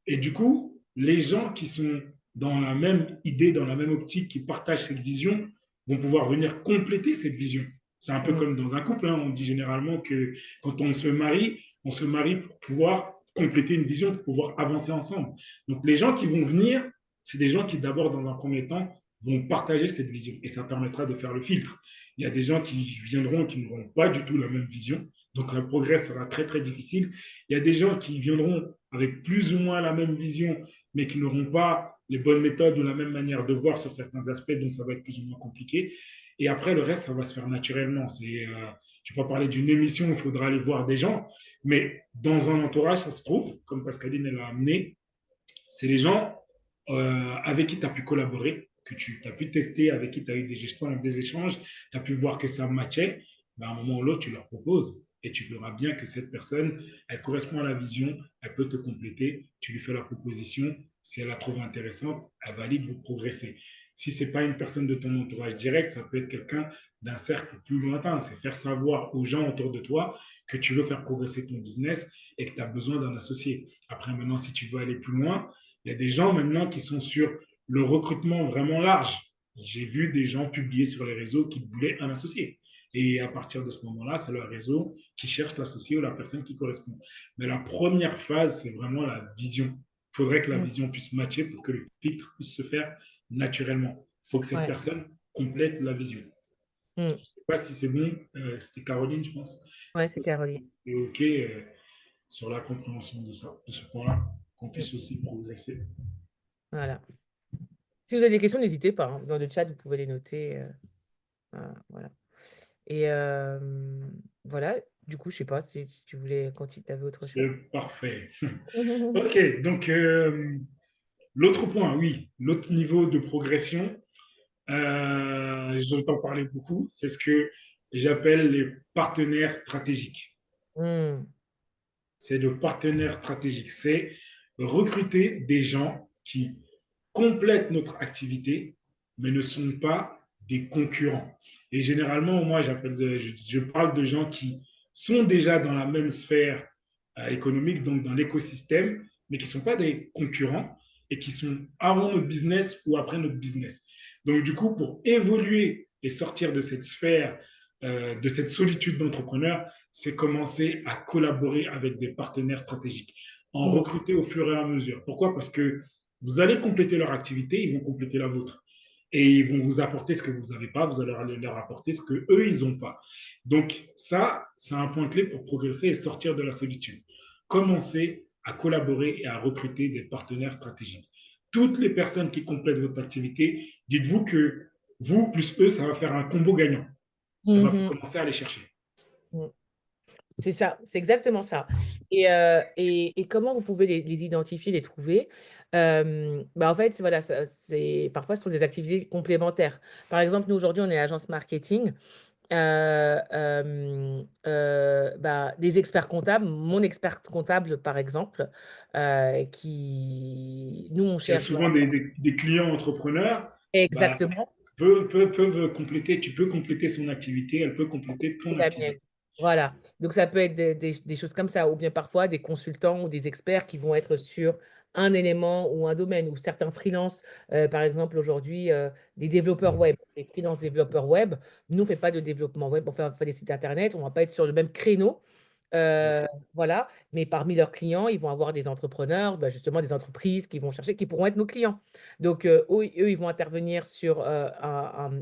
Et du coup, les gens qui sont dans la même idée, dans la même optique, qui partagent cette vision, vont pouvoir venir compléter cette vision. C'est un peu Mm. comme dans un couple, hein. On dit généralement que quand on se marie pour pouvoir compléter une vision, pour pouvoir avancer ensemble. Donc les gens qui vont venir, c'est des gens qui d'abord, dans un premier temps, vont partager cette vision et ça permettra de faire le filtre. Il y a des gens qui viendront qui n'auront pas du tout la même vision, donc le progrès sera très très difficile. Il y a des gens qui viendront avec plus ou moins la même vision, mais qui n'auront pas les bonnes méthodes ou la même manière de voir sur certains aspects, donc ça va être plus ou moins compliqué. Et après, le reste, ça va se faire naturellement. Je ne vais pas parler d'une émission où il faudra aller voir des gens, mais dans un entourage, ça se trouve, comme Pascaline l'a amené, c'est les gens avec qui tu as pu collaborer, que tu as pu tester, avec qui tu as eu des échanges, tu as pu voir que ça matchait. Ben, à un moment ou l'autre, tu leur proposes et tu verras bien que cette personne, elle correspond à la vision, elle peut te compléter, tu lui fais la proposition, si elle la trouve intéressante, elle valide, vous progressez. Si ce n'est pas une personne de ton entourage direct, ça peut être quelqu'un d'un cercle plus lointain. C'est faire savoir aux gens autour de toi que tu veux faire progresser ton business et que tu as besoin d'un associé. Après, maintenant, si tu veux aller plus loin, il y a des gens maintenant qui sont sur le recrutement vraiment large. J'ai vu des gens publier sur les réseaux qui voulaient un associé. Et à partir de ce moment-là, c'est le réseau qui cherche l'associé ou la personne qui correspond. Mais la première phase, c'est vraiment la vision. Il faudrait que la Mmh. vision puisse matcher pour que le filtre puisse se faire naturellement. Il faut que cette Ouais. personne complète la vision. Je Mmh. ne sais pas si c'est bon. C'était Caroline, je pense. Je Ouais, sais c'est pas si Caroline. c'est OK sur la compréhension de ça, de ce point-là, qu'on Mmh. puisse aussi progresser. Voilà. Si vous avez des questions, n'hésitez pas, hein. Dans le chat, vous pouvez les noter. Voilà. Et voilà, du coup, je sais pas si tu voulais, quand tu avais autre chose. C'est parfait. OK, donc l'autre point, oui, l'autre niveau de progression, je t'en parler beaucoup, c'est ce que j'appelle les partenaires stratégiques. Mmh. C'est le partenaire stratégique, c'est recruter des gens qui complètent notre activité, mais ne sont pas des concurrents. Et généralement, moi, je parle de gens qui sont déjà dans la même sphère économique, donc dans l'écosystème, mais qui ne sont pas des concurrents et qui sont avant notre business ou après notre business. Donc, du coup, pour évoluer et sortir de cette sphère, de cette solitude d'entrepreneur, c'est commencer à collaborer avec des partenaires stratégiques, en Mmh. recruter au fur et à mesure. Pourquoi? Parce que vous allez compléter leur activité, ils vont compléter la vôtre. Et ils vont vous apporter ce que vous n'avez pas, vous allez leur apporter ce qu'eux, ils n'ont pas. Donc ça, c'est un point clé pour progresser et sortir de la solitude. Commencez à collaborer et à recruter des partenaires stratégiques. Toutes les personnes qui complètent votre activité, dites-vous que vous plus eux, ça va faire un combo gagnant. Il va falloir Mmh. commencer à les chercher. Mmh. C'est ça, c'est exactement ça. Et comment vous pouvez les identifier, les trouver? Bah, en fait, voilà, parfois, ce sont des activités complémentaires. Par exemple, nous, aujourd'hui, on est agence marketing. Bah, des experts comptables, mon expert comptable, par exemple, qui nous, on Qui a cherche, voilà. souvent des clients entrepreneurs, bah, Exactement. peuvent compléter, tu peux compléter son activité, elle peut compléter C'est ton la mienne. activité. Voilà, donc ça peut être des choses comme ça, ou bien parfois des consultants ou des experts qui vont être sur un élément ou un domaine, ou certains freelances, par exemple aujourd'hui, des développeurs web, des freelances développeurs web. Nous, on ne fait pas de développement web, on fait des sites internet, on ne va pas être sur le même créneau. Heu, voilà, mais parmi leurs clients, ils vont avoir des entrepreneurs, bah, justement des entreprises qui vont chercher, qui pourront être nos clients. Donc, eux, ils vont intervenir sur,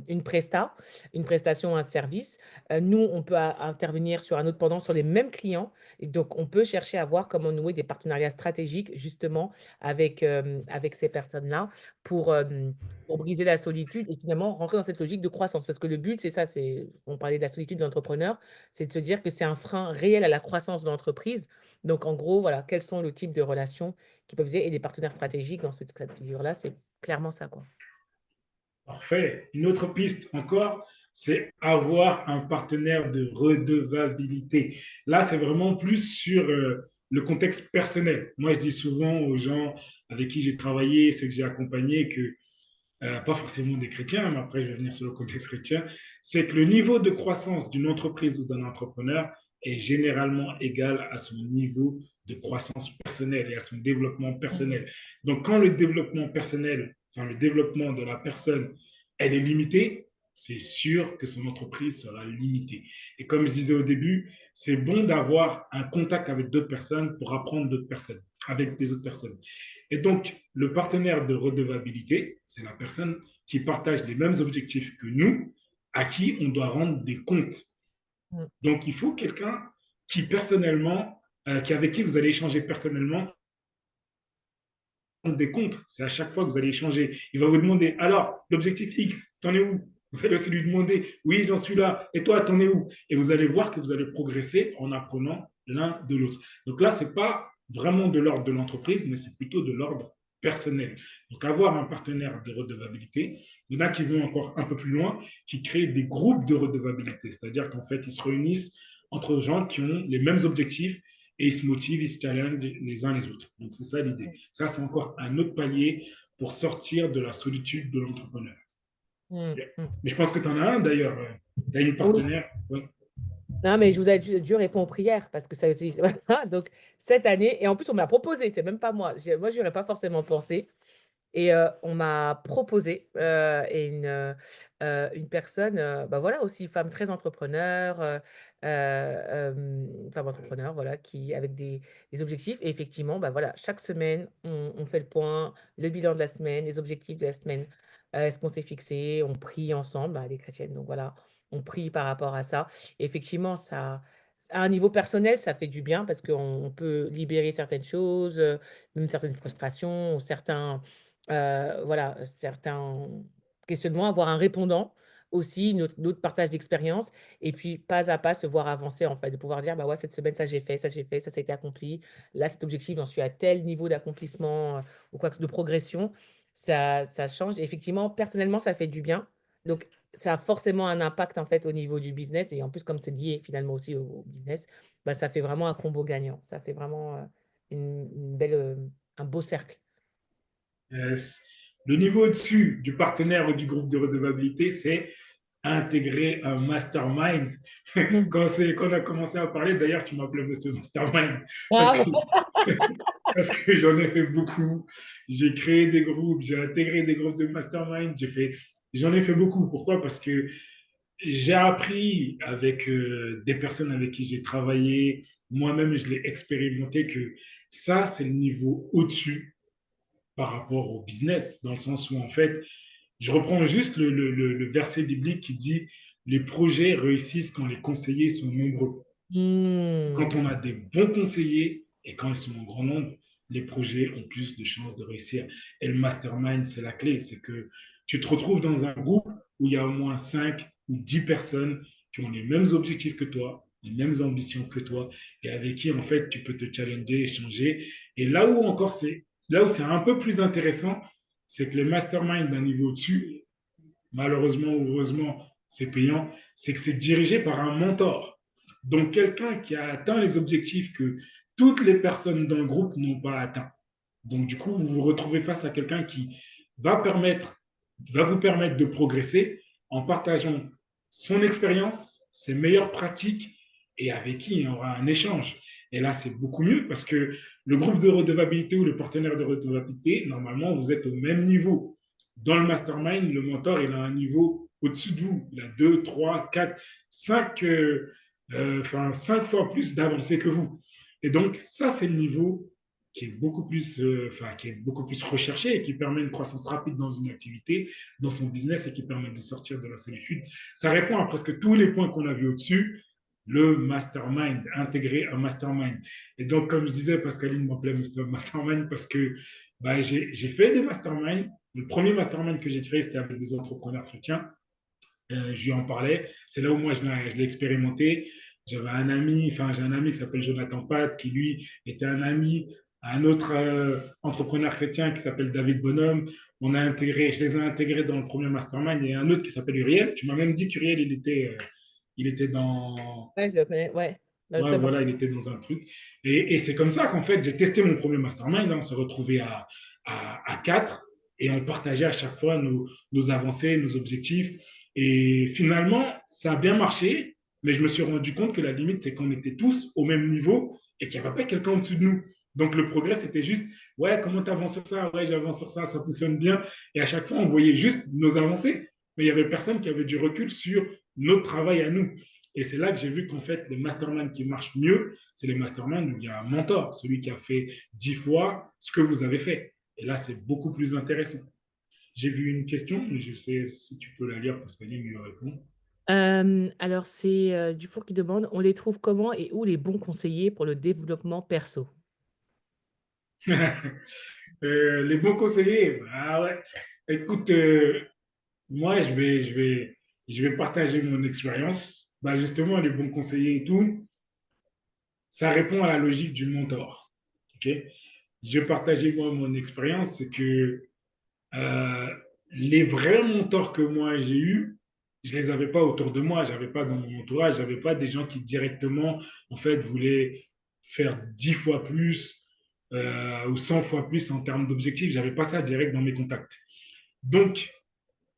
une prestation, un service. Nous, on peut intervenir sur un autre pendant, sur les mêmes clients. Et donc, on peut chercher à voir comment nouer des partenariats stratégiques, justement, avec ces personnes-là pour, pour briser la solitude et finalement rentrer dans cette logique de croissance. Parce que le but, c'est ça, on parlait de la solitude de l'entrepreneur, c'est de se dire que c'est un frein réel à la croissance de l'entreprise. Donc, en gros, voilà, quels sont le type de relations qui peuvent aider et des partenaires stratégiques dans ce cas de figure-là, c'est clairement ça, quoi. Parfait. Une autre piste encore, c'est avoir un partenaire de redevabilité. Là, c'est vraiment plus sur le contexte personnel. Moi, je dis souvent aux gens avec qui j'ai travaillé, ceux que j'ai accompagnés, que pas forcément des chrétiens, mais après, je vais venir sur le contexte chrétien, c'est que le niveau de croissance d'une entreprise ou d'un entrepreneur est généralement égal à son niveau de croissance personnelle et à son développement Mhm. personnel. Donc, quand le développement personnel, enfin le développement de la personne, elle est limitée, c'est sûr que son entreprise sera limitée. Et comme je disais au début, c'est bon d'avoir un contact avec d'autres personnes pour apprendre d'autres personnes, avec des autres personnes. Et donc, le partenaire de redevabilité, c'est la personne qui partagent les mêmes objectifs que nous, à qui on doit rendre des comptes. Mmh. Donc, il faut quelqu'un qui personnellement, avec qui vous allez échanger personnellement des comptes. C'est à chaque fois que vous allez échanger. Il va vous demander, alors, l'objectif X, t'en es où? Vous allez aussi lui demander, oui, j'en suis là. Et toi, t'en es où? Et vous allez voir que vous allez progresser en apprenant l'un de l'autre. Donc là, c'est pas vraiment de l'ordre de l'entreprise, mais c'est plutôt de l'ordre personnel. Donc, avoir un partenaire de redevabilité, il y en a qui vont encore un peu plus loin, qui créent des groupes de redevabilité. C'est-à-dire qu'en fait, ils se réunissent entre gens qui ont les mêmes objectifs et ils se motivent, ils se challengent les uns les autres. Donc, c'est ça l'idée. Ça, c'est encore un autre palier pour sortir de la solitude de l'entrepreneur. Mmh. Mmh. Mais je pense que tu en as un d'ailleurs. Tu as une Oui. partenaire. Oui. Non, mais je vous ai Dieu répond aux prières parce que ça utilise. Voilà. Donc, cette année, et en plus, on m'a proposé, c'est même pas moi. Moi, je n'y aurais pas forcément pensé. Et on m'a proposé, et une personne, bah, voilà aussi femme très entrepreneur, femme entrepreneur, voilà, qui avec des objectifs et effectivement, bah, voilà, chaque semaine, on fait le point, le bilan de la semaine, les objectifs de la semaine, ce qu'on s'est fixé, on prie ensemble, bah, elle est chrétienne, donc voilà, on prie par rapport à ça. Et effectivement, ça à un niveau personnel, ça fait du bien parce qu'on peut libérer certaines choses, même certaines frustrations, certains voilà, certains questionnements, avoir un répondant aussi, notre partage d'expérience et puis pas à pas se voir avancer en fait, de pouvoir dire: «Bah, ouais, cette semaine, ça j'ai fait, ça j'ai fait, ça a été accompli. Là, cet objectif, j'en suis à tel niveau d'accomplissement, ou quoi que de progression». Ça change et effectivement, personnellement, ça fait du bien. Donc ça a forcément un impact en fait au niveau du business et en plus comme c'est lié finalement aussi au business, bah, ça fait vraiment un combo gagnant. Ça fait vraiment, une belle, un beau cercle. Le niveau au-dessus du partenaire ou du groupe de redevabilité, c'est intégrer un mastermind. Mmh. Quand on a commencé à parler, d'ailleurs, tu m'appelais Monsieur Mastermind parce Ah que, parce que j'en ai fait beaucoup. J'ai créé des groupes, j'ai intégré des groupes de mastermind, j'en ai fait beaucoup. Pourquoi? Parce que j'ai appris avec des personnes avec qui j'ai travaillé, moi-même je l'ai expérimenté que ça, c'est le niveau au-dessus par rapport au business, dans le sens où en fait, je reprends juste le verset biblique qui dit les projets réussissent quand les conseillers sont nombreux. Quand mmh. on a des bons conseillers et quand ils sont en grand nombre, les projets ont plus de chances de réussir. Et le mastermind, c'est la clé. C'est que tu te retrouves dans un groupe où il y a au moins 5 ou 10 personnes qui ont les mêmes objectifs que toi, les mêmes ambitions que toi, et avec qui, en fait, tu peux te challenger, échanger. Et là où c'est un peu plus intéressant, c'est que les masterminds d'un niveau au-dessus, malheureusement ou heureusement, c'est payant, c'est que c'est dirigé par un mentor. Donc, quelqu'un qui a atteint les objectifs que toutes les personnes dans le groupe n'ont pas atteints. Donc, du coup, vous vous retrouvez face à quelqu'un qui va, va vous permettre de progresser en partageant son expérience, ses meilleures pratiques et avec qui il y aura un échange. Et là, c'est beaucoup mieux parce que le groupe de redevabilité ou le partenaire de redevabilité, normalement, vous êtes au même niveau. Dans le mastermind, le mentor, il a un niveau au-dessus de vous. Il a 2, 3, 4, 5, 5 fois plus d'avancée que vous. Et donc, ça, c'est le niveau qui est beaucoup plus recherché et qui permet une croissance rapide dans une activité, dans son business et qui permet de sortir de la solitude. Ça répond à presque tous les points qu'on a vus au-dessus. Le mastermind, intégrer un mastermind. Et donc, comme je disais, Pascaline m'appelait Mastermind parce que bah, j'ai fait des masterminds. Le premier mastermind que j'ai créé, c'était avec des entrepreneurs chrétiens. Je lui en parlais. C'est là où moi, je l'ai expérimenté. J'ai un ami qui s'appelle Jonathan Pat, qui lui était un ami à un autre entrepreneur chrétien qui s'appelle David Bonhomme. Je les ai intégrés dans le premier mastermind. Il y a un autre qui s'appelle Uriel. Tu m'as même dit qu'Uriel, il était dans, Ouais, je le connais, ouais, ouais, directement. voilà, il était dans un truc. Et c'est comme ça qu'en fait, j'ai testé mon premier mastermind. Hein. On se retrouvait à 4 et on partageait à chaque fois nos avancées, nos objectifs. Et finalement, ça a bien marché, mais je me suis rendu compte que la limite, c'est qu'on était tous au même niveau et qu'il n'y avait pas quelqu'un au-dessus de nous. Donc le progrès, c'était juste, ouais, comment tu avances sur ça? Ouais, j'avance sur ça, ça fonctionne bien. Et à chaque fois, on voyait juste nos avancées, mais il n'y avait personne qui avait du recul sur notre travail à nous. Et c'est là que j'ai vu qu'en fait, les masterminds qui marchent mieux, c'est les masterminds où il y a un mentor, celui qui a fait 10 fois ce que vous avez fait. Et là, c'est beaucoup plus intéressant. J'ai vu une question, mais je sais si tu peux la lire parce qu'Aline me répond. Alors, c'est Dufour qui demande, on les trouve comment et où les bons conseillers pour le développement perso? Les bons conseillers, ah ouais. Écoute, moi, je vais partager mon expérience. Bah, justement, les bons conseillers et tout, ça répond à la logique du mentor. Ok. Je vais partager moi mon expérience, c'est que euh, les vrais mentors que moi j'ai eus, je les avais pas autour de moi, j'avais pas dans mon entourage, j'avais pas des gens qui directement en fait voulaient faire 10 fois plus ou 100 fois plus en termes d'objectifs, j'avais pas ça direct dans mes contacts. Donc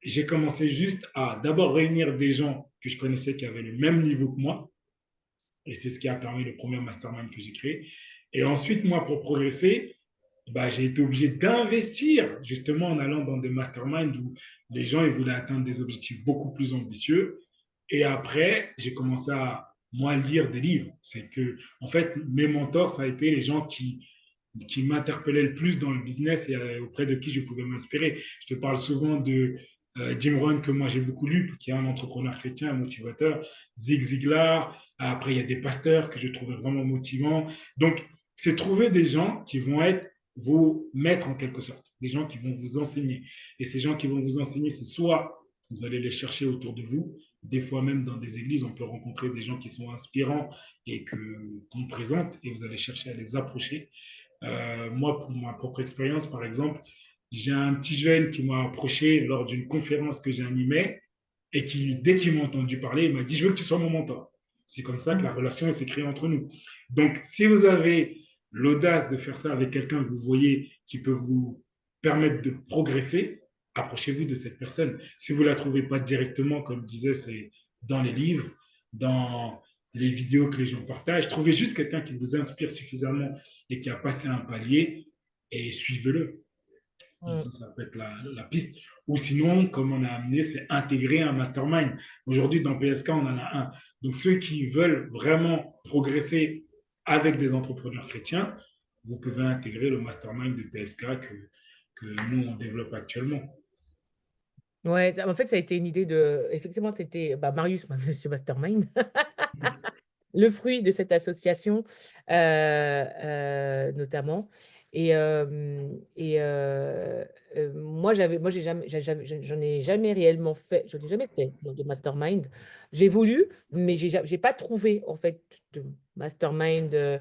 j'ai commencé juste à d'abord réunir des gens que je connaissais qui avaient le même niveau que moi, et c'est ce qui a permis le premier mastermind que j'ai créé. Et ensuite, moi, pour progresser, bah, j'ai été obligé d'investir justement en allant dans des masterminds où les gens ils voulaient atteindre des objectifs beaucoup plus ambitieux. Et après, j'ai commencé à moi lire des livres. C'est que, en fait, mes mentors, ça a été les gens qui m'interpellaient le plus dans le business et auprès de qui je pouvais m'inspirer. Je te parle souvent de Jim Rohn, que moi j'ai beaucoup lu, qui est un entrepreneur chrétien, un motivateur, Zig Ziglar. Après, il y a des pasteurs que je trouvais vraiment motivants. Donc, c'est trouver des gens qui vont être vos maîtres en quelque sorte, des gens qui vont vous enseigner. Et ces gens qui vont vous enseigner, c'est soit vous allez les chercher autour de vous, des fois même dans des églises, on peut rencontrer des gens qui sont inspirants et qu'on présente, et vous allez chercher à les approcher. Moi, pour ma propre expérience, par exemple, j'ai un petit jeune qui m'a approché lors d'une conférence que j'ai animée et qui, dès qu'il m'a entendu parler, il m'a dit, je veux que tu sois mon mentor. C'est comme ça que la Mhm. relation s'est créée entre nous. Donc, si vous avez l'audace de faire ça avec quelqu'un que vous voyez qui peut vous permettre de progresser, approchez-vous de cette personne. Si vous ne la trouvez pas directement, comme je disais, c'est dans les livres, dans les vidéos que les gens partagent, trouvez juste quelqu'un qui vous inspire suffisamment et qui a passé un palier et suivez-le. Donc Mm. ça peut être la piste. Ou sinon, comme on a amené, c'est intégrer un mastermind. Aujourd'hui, dans PSK, on en a un. Donc ceux qui veulent vraiment progresser avec des entrepreneurs chrétiens, vous pouvez intégrer le mastermind de PSK que nous, on développe actuellement. Ouais, en fait, ça a été une idée de. Effectivement, c'était bah, Marius, Monsieur Mastermind, le fruit de cette association, notamment. Moi, j'en ai jamais réellement fait, je n'ai jamais fait de mastermind. J'ai voulu, mais j'ai pas trouvé, en fait, de mastermind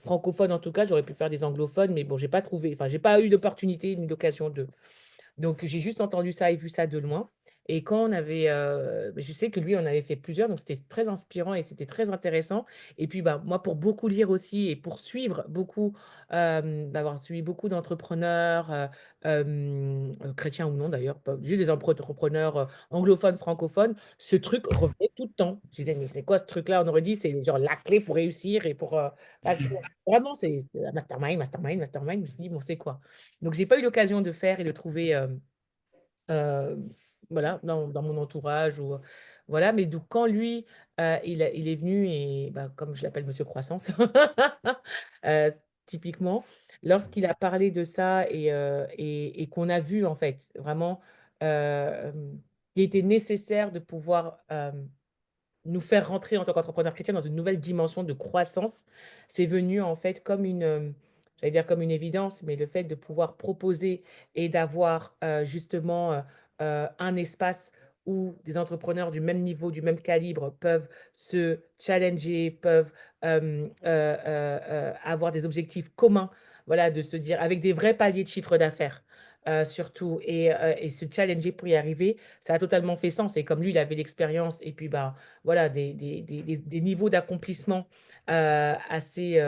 francophone, en tout cas. J'aurais pu faire des anglophones, mais bon, j'ai pas trouvé, enfin, j'ai pas eu d'opportunité ni d'occasion de. Donc, j'ai juste entendu ça et vu ça de loin. Et quand on avait, je sais que lui, on avait fait plusieurs, donc c'était très inspirant et c'était très intéressant. Et puis, bah, moi, pour beaucoup lire aussi et pour suivre beaucoup, d'avoir suivi beaucoup d'entrepreneurs, chrétiens ou non d'ailleurs, juste des entrepreneurs anglophones, francophones, ce truc revenait tout le temps. Je disais, mais c'est quoi ce truc-là? On aurait dit, c'est genre la clé pour réussir et pour passer. Vraiment, c'est mastermind, mastermind, mastermind. Je me suis dit, bon, c'est quoi? Donc, j'ai pas eu l'occasion de faire et de trouver, euh, voilà, dans mon entourage. Voilà, mais donc, quand lui, il est venu, et bah, comme je l'appelle Monsieur Croissance, euh, typiquement, lorsqu'il a parlé de ça et qu'on a vu, en fait, vraiment, euh, qu'il était nécessaire de pouvoir nous faire rentrer en tant qu'entrepreneur chrétien dans une nouvelle dimension de croissance, c'est venu en fait comme une, j'allais dire comme une évidence, mais le fait de pouvoir proposer et d'avoir justement un espace où des entrepreneurs du même niveau, du même calibre peuvent se challenger, peuvent avoir des objectifs communs, voilà, de se dire avec des vrais paliers de chiffre d'affaires. Surtout et se challenger pour y arriver, ça a totalement fait sens. Et comme lui, il avait l'expérience et puis bah, voilà, des niveaux d'accomplissement assez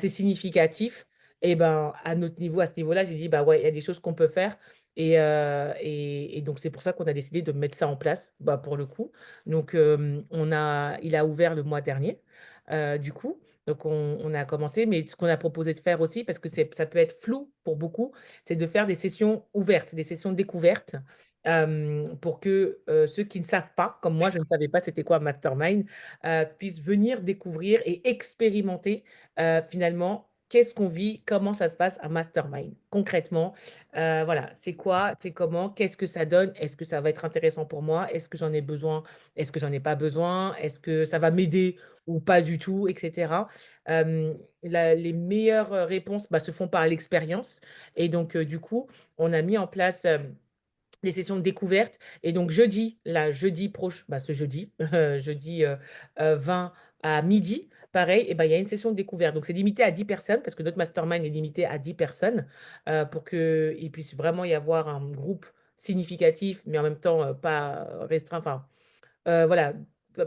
significatifs. Et ben, à notre niveau, à ce niveau-là, j'ai dit, bah ouais, il y a des choses qu'on peut faire. Et donc, c'est pour ça qu'on a décidé de mettre ça en place, bah, pour le coup. Donc, il a ouvert le mois dernier, du coup. Donc, on a commencé, mais ce qu'on a proposé de faire aussi, parce que ça peut être flou pour beaucoup, c'est de faire des sessions ouvertes, des sessions découvertes pour que ceux qui ne savent pas, comme moi, je ne savais pas c'était quoi un mastermind, puissent venir découvrir et expérimenter finalement. qu'est-ce qu'on vit, comment ça se passe un mastermind concrètement. Voilà, c'est quoi, c'est comment, qu'est-ce que ça donne, est-ce que ça va être intéressant pour moi, est-ce que j'en ai besoin, est-ce que j'en ai pas besoin, est-ce que ça va m'aider ou pas du tout, etc. Euh, les meilleures réponses bah, se font par l'expérience. Et donc, du coup, on a mis en place des sessions de découverte. Et donc, jeudi, là, jeudi proche, bah, ce jeudi, jeudi 20 à midi, pareil, et ben, il y a une session de découverte. Donc, c'est limité à 10 personnes, parce que notre mastermind est limité à 10 personnes, pour qu'il puisse vraiment y avoir un groupe significatif, mais en même temps pas restreint. Enfin, voilà, euh,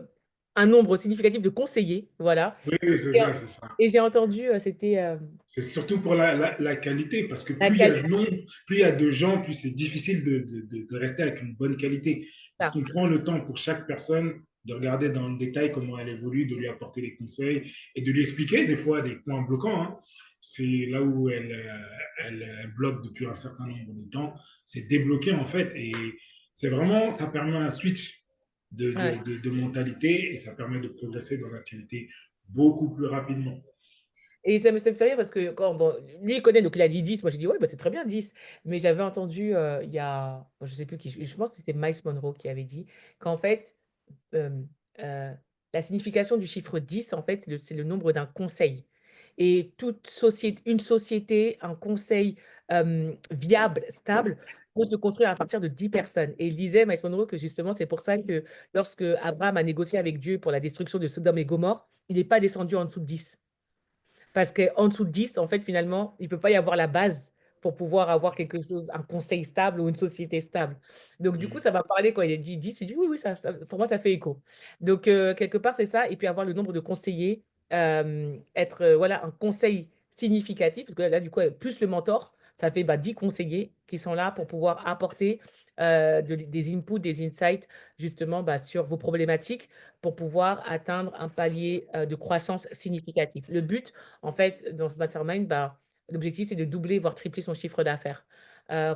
un nombre significatif de conseillers. Voilà. Oui, oui, c'est Et, ça, c'est ça. et j'ai entendu, c'était C'est surtout pour la qualité, parce que la plus il y a de qualité. nombre, plus il y a de gens, plus c'est difficile de rester avec une bonne qualité. Parce qu'on prend le temps pour chaque personne de regarder dans le détail comment elle évolue, de lui apporter des conseils et de lui expliquer des fois des points bloquants, hein. C'est là où elle bloque depuis un certain nombre de temps. C'est débloqué en fait. Et c'est vraiment, ça permet un switch Ouais. de mentalité et ça permet de progresser dans l'activité beaucoup plus rapidement. Et ça me fait rire parce que quand, bon, lui, il connaît, donc il a dit 10. Moi, j'ai dit, ouais, bah, c'est très bien 10. Mais j'avais entendu, il y a, je sais plus qui, je pense que c'était Miles Monroe qui avait dit qu'en fait, euh, euh, la signification du chiffre 10 en fait, c'est le nombre d'un conseil. Et toute société, une société, un conseil viable, stable, peut se construire à partir de 10 personnes. Et il disait, Miles Monroe, que justement, c'est pour ça que lorsque Abraham a négocié avec Dieu pour la destruction de Sodome et Gomorrhe, il n'est pas descendu en dessous de 10. Parce qu'en dessous de 10, en fait, finalement, il ne peut pas y avoir la base pour pouvoir avoir quelque chose, un conseil stable ou une société stable. Donc, du coup, ça m'a parlé quand il a dit 10. Je dis oui, oui, pour moi, ça fait écho. Donc, quelque part, c'est ça. Et puis, avoir le nombre de conseillers, être voilà, un conseil significatif, parce que là, du coup, plus le mentor, ça fait 10 conseillers qui sont là pour pouvoir apporter des inputs, des insights, justement, sur vos problématiques pour pouvoir atteindre un palier de croissance significatif. Le but, en fait, dans ce mastermind, l'objectif, c'est de doubler, voire tripler son chiffre d'affaires,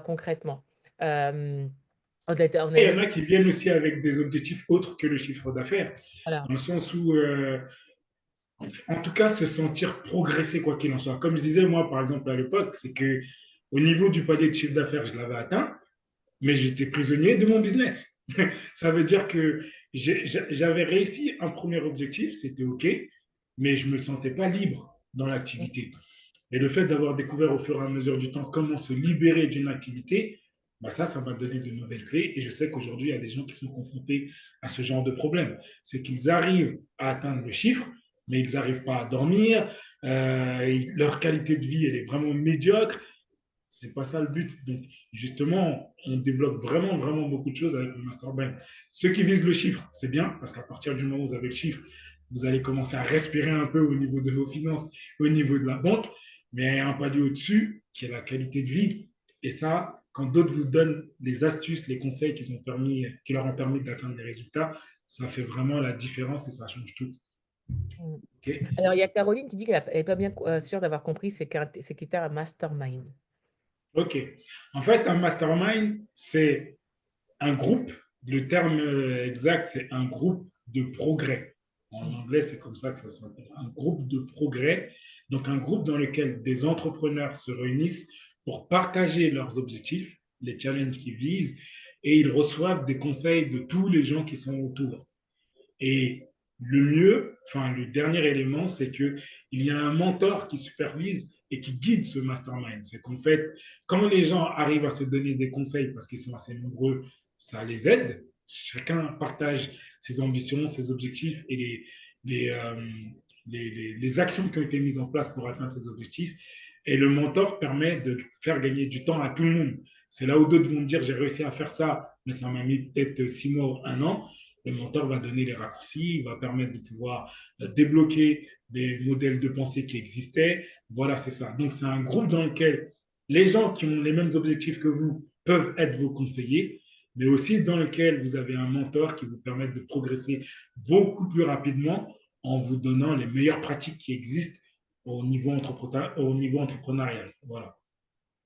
concrètement. Euh, on a Il y une en équipe, a qui viennent aussi avec des objectifs autres que le chiffre d'affaires, voilà. dans le sens où, en tout cas, se sentir progresser quoi qu'il en soit. Comme je disais, moi, par exemple, à l'époque, c'est que au niveau du palier de chiffre d'affaires, je l'avais atteint, mais j'étais prisonnier de mon business. Ça veut dire que j'avais réussi un premier objectif, c'était OK, mais je ne me sentais pas libre dans l'activité. Et le fait d'avoir découvert au fur et à mesure du temps comment se libérer d'une activité, ça m'a donné de nouvelles clés. Et je sais qu'aujourd'hui, il y a des gens qui sont confrontés à ce genre de problème. C'est qu'ils arrivent à atteindre le chiffre, mais ils n'arrivent pas à dormir. Leur qualité de vie, elle est vraiment médiocre. C'est pas ça le but. Donc, justement, on débloque vraiment, vraiment beaucoup de choses avec le mastermind. Ceux qui visent le chiffre, c'est bien, parce qu'à partir du moment où vous avez le chiffre, vous allez commencer à respirer un peu au niveau de vos finances, au niveau de la banque, mais un palier au-dessus, qui est la qualité de vie. Et ça, quand d'autres vous donnent les astuces, les conseils qui leur ont permis d'atteindre les résultats, ça fait vraiment la différence et ça change tout. Mm. OK. Alors, il y a Caroline qui dit qu'elle n'est pas bien sûre d'avoir compris c'est qu'était un mastermind. OK. En fait, un mastermind, c'est un groupe, le terme exact, c'est un groupe de progrès. En Mm. anglais, c'est comme ça que ça s'appelle. Un groupe de progrès. Donc, un groupe dans lequel des entrepreneurs se réunissent pour partager leurs objectifs, les challenges qu'ils visent, et ils reçoivent des conseils de tous les gens qui sont autour. Et le mieux, enfin, le dernier élément, c'est qu'il y a un mentor qui supervise et qui guide ce mastermind. C'est qu'en fait, quand les gens arrivent à se donner des conseils parce qu'ils sont assez nombreux, ça les aide. Chacun partage ses ambitions, ses objectifs et les, euh, les actions qui ont été mises en place pour atteindre ces objectifs. Et le mentor permet de faire gagner du temps à tout le monde. C'est là où d'autres vont dire, j'ai réussi à faire ça, mais ça m'a mis peut-être 6 mois ou un an. Le mentor va donner les raccourcis, il va permettre de pouvoir débloquer des modèles de pensée qui existaient. Voilà, c'est ça. Donc, c'est un groupe dans lequel les gens qui ont les mêmes objectifs que vous peuvent être vos conseillers, mais aussi dans lequel vous avez un mentor qui vous permet de progresser beaucoup plus rapidement en vous donnant les meilleures pratiques qui existent au niveau entrepreneurial. Voilà.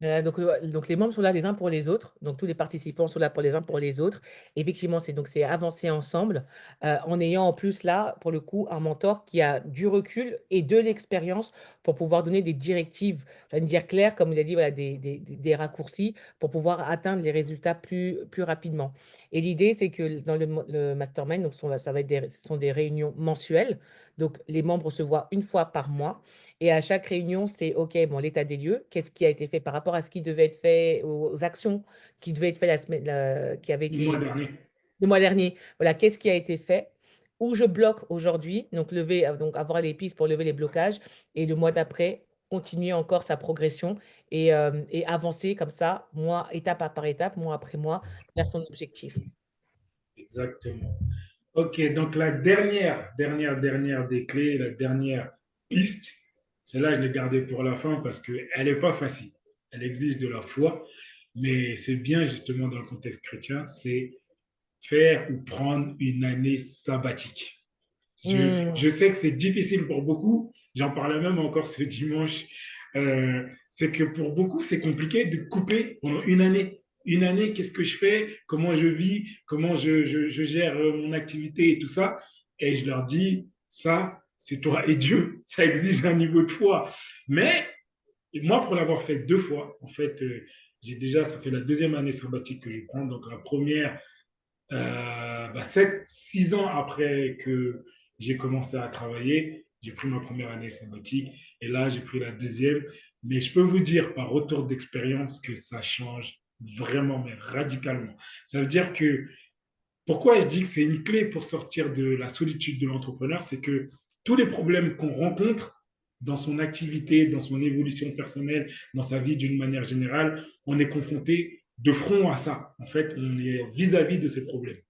Donc les membres sont là les uns pour les autres, donc tous les participants sont là pour les uns pour les autres. Effectivement, c'est avancer ensemble, en ayant en plus là, pour le coup, un mentor qui a du recul et de l'expérience pour pouvoir donner des directives, j'allais dire claires, comme il a dit, voilà, des raccourcis pour pouvoir atteindre les résultats plus rapidement. Et l'idée, c'est que dans le mastermind, donc ça va être ce sont des réunions mensuelles, donc les membres se voient une fois par mois et à chaque réunion, c'est OK, bon, l'état des lieux, qu'est-ce qui a été fait par rapport à ce qui devait être fait, aux actions qui devaient être faites qui avaient Le mois été dernier. le mois dernier. Voilà, qu'est-ce qui a été fait? Où je bloque aujourd'hui, donc donc avoir les pistes pour lever les blocages et le mois d'après, continuer encore sa progression et avancer comme ça, étape par étape, mois après mois, vers son objectif. Exactement. Ok, donc la dernière des clés, la dernière piste, celle-là, je l'ai gardée pour la fin parce qu'elle n'est pas facile. Elle exige de la foi, mais c'est bien justement dans le contexte chrétien, c'est faire ou prendre une année sabbatique. Mmh. Je sais que c'est difficile pour beaucoup, j'en parlais même encore ce dimanche, c'est que pour beaucoup, c'est compliqué de couper pendant une année. Une année, qu'est-ce que je fais? Comment je vis? Comment je gère mon activité et tout ça? Et je leur dis, ça, c'est toi et Dieu. Ça exige un niveau de foi. Mais moi, pour l'avoir fait deux fois, en fait, ça fait la deuxième année sabbatique que je prends. Donc la première, 6 ans après que j'ai commencé à travailler, j'ai pris ma première année sabbatique et là, j'ai pris la deuxième. Mais je peux vous dire par retour d'expérience que ça change vraiment, mais radicalement. Ça veut dire que pourquoi je dis que c'est une clé pour sortir de la solitude de l'entrepreneur, c'est que tous les problèmes qu'on rencontre dans son activité, dans son évolution personnelle, dans sa vie d'une manière générale, on est confronté de front à ça. En fait, on est vis-à-vis de ces problèmes.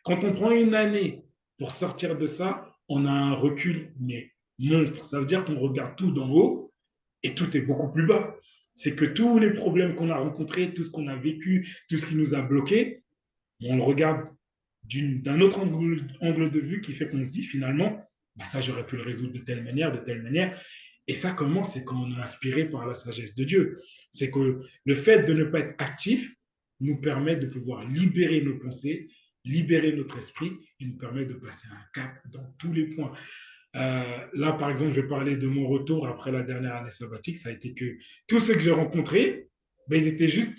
Quand on prend une année pour sortir de ça, on a un recul, mais monstre. Ça veut dire qu'on regarde tout d'en haut et tout est beaucoup plus bas. C'est que tous les problèmes qu'on a rencontrés, tout ce qu'on a vécu, tout ce qui nous a bloqués, on le regarde d'un autre angle de vue qui fait qu'on se dit finalement, bah ça j'aurais pu le résoudre de telle manière, de telle manière. Et ça, comment? C'est quand on est inspiré par la sagesse de Dieu. C'est que le fait de ne pas être actif nous permet de pouvoir libérer nos pensées, libérer notre esprit et nous permet de passer un cap dans tous les points. Là, par exemple, je vais parler de mon retour après la dernière année sabbatique. Ça a été que tous ceux que j'ai rencontrés, ben, ils étaient juste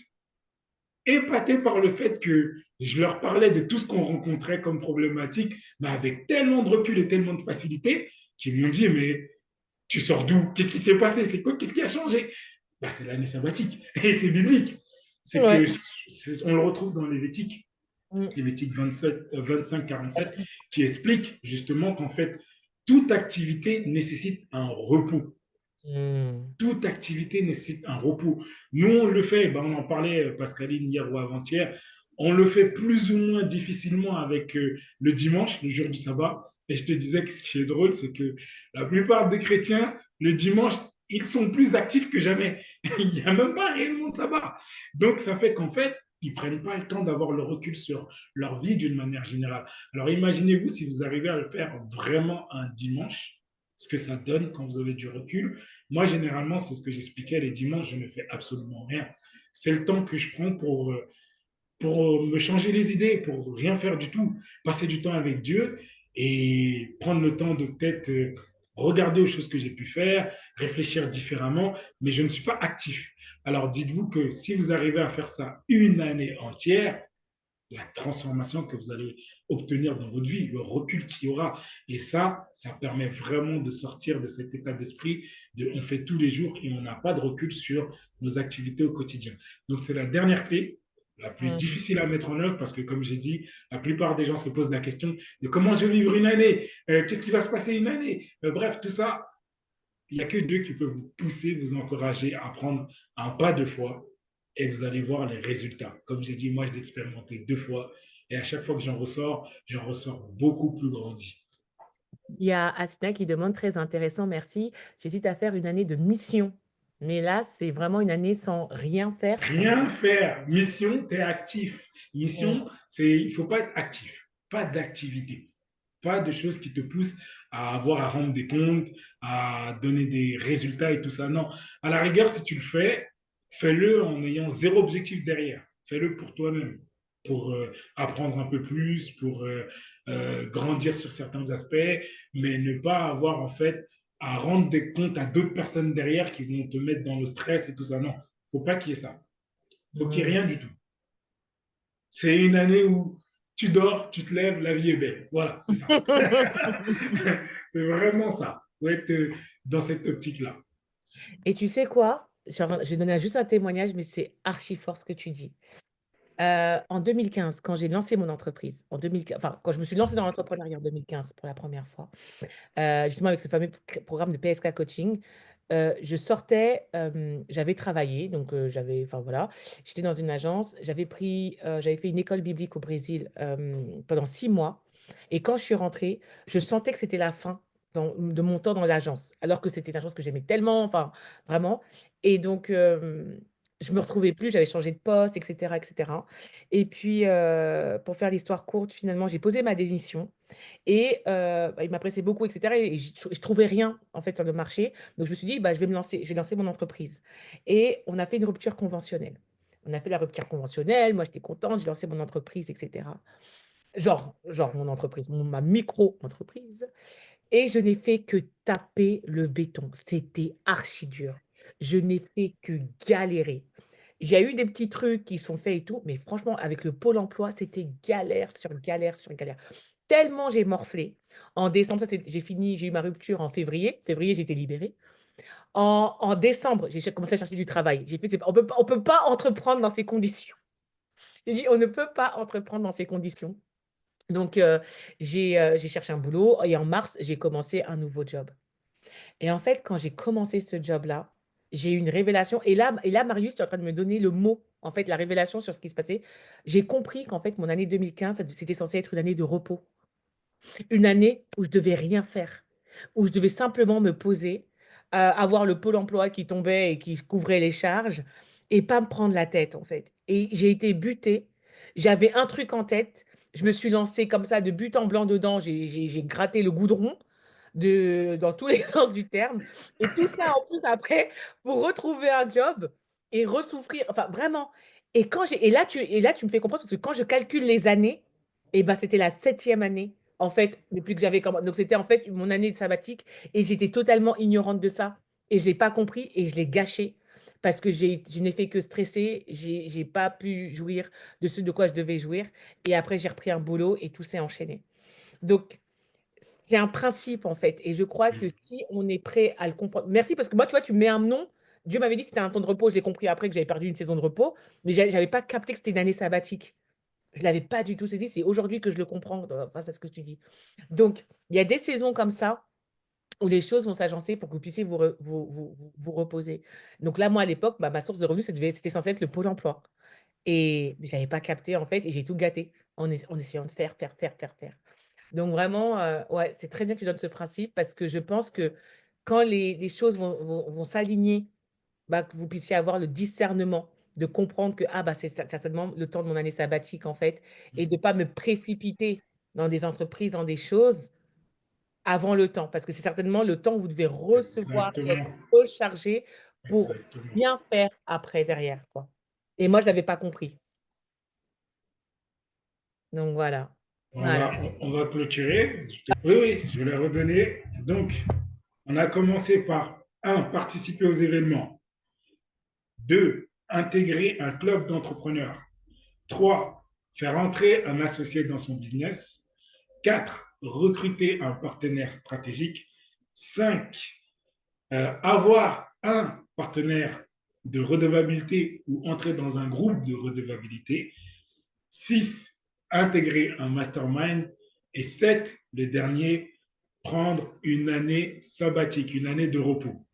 épaté par le fait que je leur parlais de tout ce qu'on rencontrait comme problématique, mais avec tellement de recul et tellement de facilité, qu'ils m'ont dit, mais tu sors d'où? Qu'est-ce qui s'est passé? C'est quoi? Qu'est-ce qui a changé? Bah, c'est l'année sabbatique. Et c'est biblique. C'est que Ouais. on le retrouve dans Mmh. Lévitique 27, 25-47, Absolument. qui explique justement qu'en fait, toute activité nécessite un repos. Mmh. Toute activité nécessite un repos. Nous, on le fait, ben, on en parlait, Pascaline, hier ou avant-hier, on le fait plus ou moins difficilement avec le dimanche, le jour du sabbat. Et je te disais que ce qui est drôle, c'est que la plupart des chrétiens, le dimanche, ils sont plus actifs que jamais. Il n'y a même pas réellement de sabbat. Donc, ça fait qu'en fait, ils ne prennent pas le temps d'avoir le recul sur leur vie d'une manière générale. Alors, imaginez-vous si vous arrivez à le faire vraiment un dimanche, ce que ça donne quand vous avez du recul. Moi, généralement, c'est ce que j'expliquais les dimanches, je ne fais absolument rien. C'est le temps que je prends pour me changer les idées, pour rien faire du tout, passer du temps avec Dieu et prendre le temps de peut-être regarder aux choses que j'ai pu faire, réfléchir différemment, mais je ne suis pas actif. Alors dites-vous que si vous arrivez à faire ça une année entière, la transformation que vous allez obtenir dans votre vie, le recul qu'il y aura. Et ça permet vraiment de sortir de cet état d'esprit de on fait tous les jours et on n'a pas de recul sur nos activités au quotidien. Donc, c'est la dernière clé, la plus Mmh. difficile à mettre en œuvre parce que, comme j'ai dit, la plupart des gens se posent la question de comment je vais vivre une année, qu'est-ce qui va se passer une année, bref, tout ça, il n'y a que Dieu qui peut vous pousser, vous encourager à prendre un pas de foi et vous allez voir les résultats. Comme j'ai dit, moi, je l'ai expérimenté deux fois et à chaque fois que j'en ressors beaucoup plus grandi. Il y a Asna qui demande: «Très intéressant, merci. J'hésite à faire une année de mission». Mais là, c'est vraiment une année sans rien faire? Rien faire. Mission, tu es actif. Mmh. Mission, il ne faut pas être actif. Pas d'activité. Pas de choses qui te poussent à avoir à rendre des comptes, à donner des résultats et tout ça. Non. À la rigueur, si tu le fais, fais-le en ayant zéro objectif derrière. Fais-le pour toi-même, pour apprendre un peu plus, pour grandir sur certains aspects, mais ne pas avoir en fait à rendre des comptes à d'autres personnes derrière qui vont te mettre dans le stress et tout ça. Non, faut pas qu'il y ait ça. Faut qu'il n'y ait Mmh. rien du tout. C'est une année où tu dors, tu te lèves, la vie est belle. Voilà, c'est ça. C'est vraiment ça. Faut être dans cette optique-là. Et tu sais quoi? Je vais donner juste un témoignage, mais c'est archi fort ce que tu dis. En 2015, quand j'ai lancé mon entreprise, enfin, quand je me suis lancée dans l'entrepreneuriat en 2015 pour la première fois, justement avec ce fameux programme de PSK Coaching, je sortais, j'avais travaillé, donc enfin voilà, j'étais dans une agence, j'avais fait une école biblique au Brésil pendant 6 mois. Et quand je suis rentrée, je sentais que c'était la fin de mon temps dans l'agence, alors que c'était une agence que j'aimais tellement, enfin vraiment. Et donc, je me retrouvais plus, j'avais changé de poste, etc., etc. Et puis, pour faire l'histoire courte, finalement, j'ai posé ma démission. Et bah, il m'appréciait beaucoup, et cetera, et je trouvais rien, en fait, sur le marché. Donc je me suis dit: «Bah, je vais lancer mon entreprise», et on a fait une rupture conventionnelle. On a fait la rupture conventionnelle, moi j'étais contente, j'ai lancé mon entreprise, et cetera. Genre mon entreprise, ma micro-entreprise, et je n'ai fait que taper le béton. C'était archi dur. Je n'ai fait que galérer. J'ai eu des petits trucs qui sont faits et tout, mais franchement, avec le Pôle emploi, c'était galère sur galère sur galère. Tellement j'ai morflé. En décembre, j'ai eu ma rupture en février. Février, j'ai été libérée. En décembre, j'ai commencé à chercher du travail. J'ai fait: «C'est pas on peut pas entreprendre dans ces conditions». J'ai dit: «On ne peut pas entreprendre dans ces conditions». Donc j'ai cherché un boulot, et en mars, j'ai commencé un nouveau job. Et en fait, quand j'ai commencé ce job-là, j'ai eu une révélation, et là, Marius, tu es en train de me donner le mot, en fait, la révélation sur ce qui se passait. J'ai compris qu'en fait, mon année 2015, c'était censé être une année de repos. Une année où je devais rien faire, où je devais simplement me poser, avoir le pôle emploi qui tombait et qui couvrait les charges, et pas me prendre la tête, en fait. Et j'ai été butée. J'avais un truc en tête. Je me suis lancée comme ça de but en blanc dedans. J'ai gratté le goudron dans tous les sens du terme. Et tout ça en plus après pour retrouver un job et ressouffrir. Enfin, vraiment. Et là, tu me fais comprendre parce que quand je calcule les années, et ben, c'était la septième année en fait, depuis que j'avais commencé. Donc, c'était en fait mon année de sabbatique, et j'étais totalement ignorante de ça. Et je ne l'ai pas compris et je l'ai gâché parce que je n'ai fait que stresser. J'ai pas pu jouir de ce de quoi je devais jouir. Et après, j'ai repris un boulot et tout s'est enchaîné. Donc, c'est un principe en fait. Et je crois que si on est prêt à le comprendre. Merci parce que moi, tu vois, tu me mets un nom. Dieu m'avait dit que c'était un temps de repos. Je l'ai compris après que j'avais perdu une saison de repos, mais j'avais pas capté que c'était une année sabbatique. Je l'avais pas du tout saisi, c'est aujourd'hui que je le comprends, face à ce que tu dis. Donc, il y a des saisons comme ça où les choses vont s'agencer pour que vous puissiez vous reposer. Donc là, moi, à l'époque, bah, ma source de revenus, c'était censé être le Pôle emploi, et j'avais pas capté, en fait, et j'ai tout gâté en essayant de faire, faire, faire, faire, faire. Donc vraiment, ouais, c'est très bien que tu donnes ce principe parce que je pense que quand les choses vont s'aligner, bah, que vous puissiez avoir le discernement de comprendre que, ah, bah, c'est certainement le temps de mon année sabbatique, en fait, et de pas me précipiter dans des entreprises, dans des choses avant le temps. Parce que c'est certainement le temps où vous devez recevoir et être Exactement. rechargé pour Exactement. bien faire après, derrière, quoi. Et moi, je l'avais pas compris. Donc voilà. Voilà. Voilà, on va clôturer. Oui, oui, je vais la redonner. Donc, on a commencé par un, participer aux événements. 2, intégrer un club d'entrepreneurs. 3, faire entrer un associé dans son business. 4, recruter un partenaire stratégique. 5, avoir un partenaire de redevabilité ou entrer dans un groupe de redevabilité. 6, intégrer un mastermind. Et 7, le dernier, prendre une année sabbatique, une année de repos.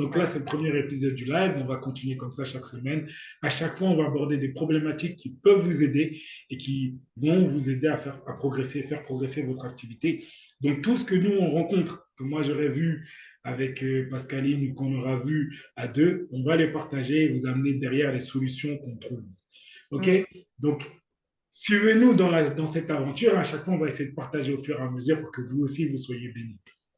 Donc là, Ouais. c'est le premier épisode du live. On va continuer comme ça chaque semaine. À chaque fois, on va aborder des problématiques qui peuvent vous aider et qui vont vous aider à progresser, faire progresser votre activité. Donc tout ce que nous, on rencontre, que moi j'aurais vu avec Pascaline ou qu'on aura vu à deux, on va les partager et vous amener derrière les solutions qu'on trouve. OK? Mmh. Donc, suivez-nous dans cette aventure. À chaque fois, on va essayer de partager au fur et à mesure pour que vous aussi, vous soyez bénis.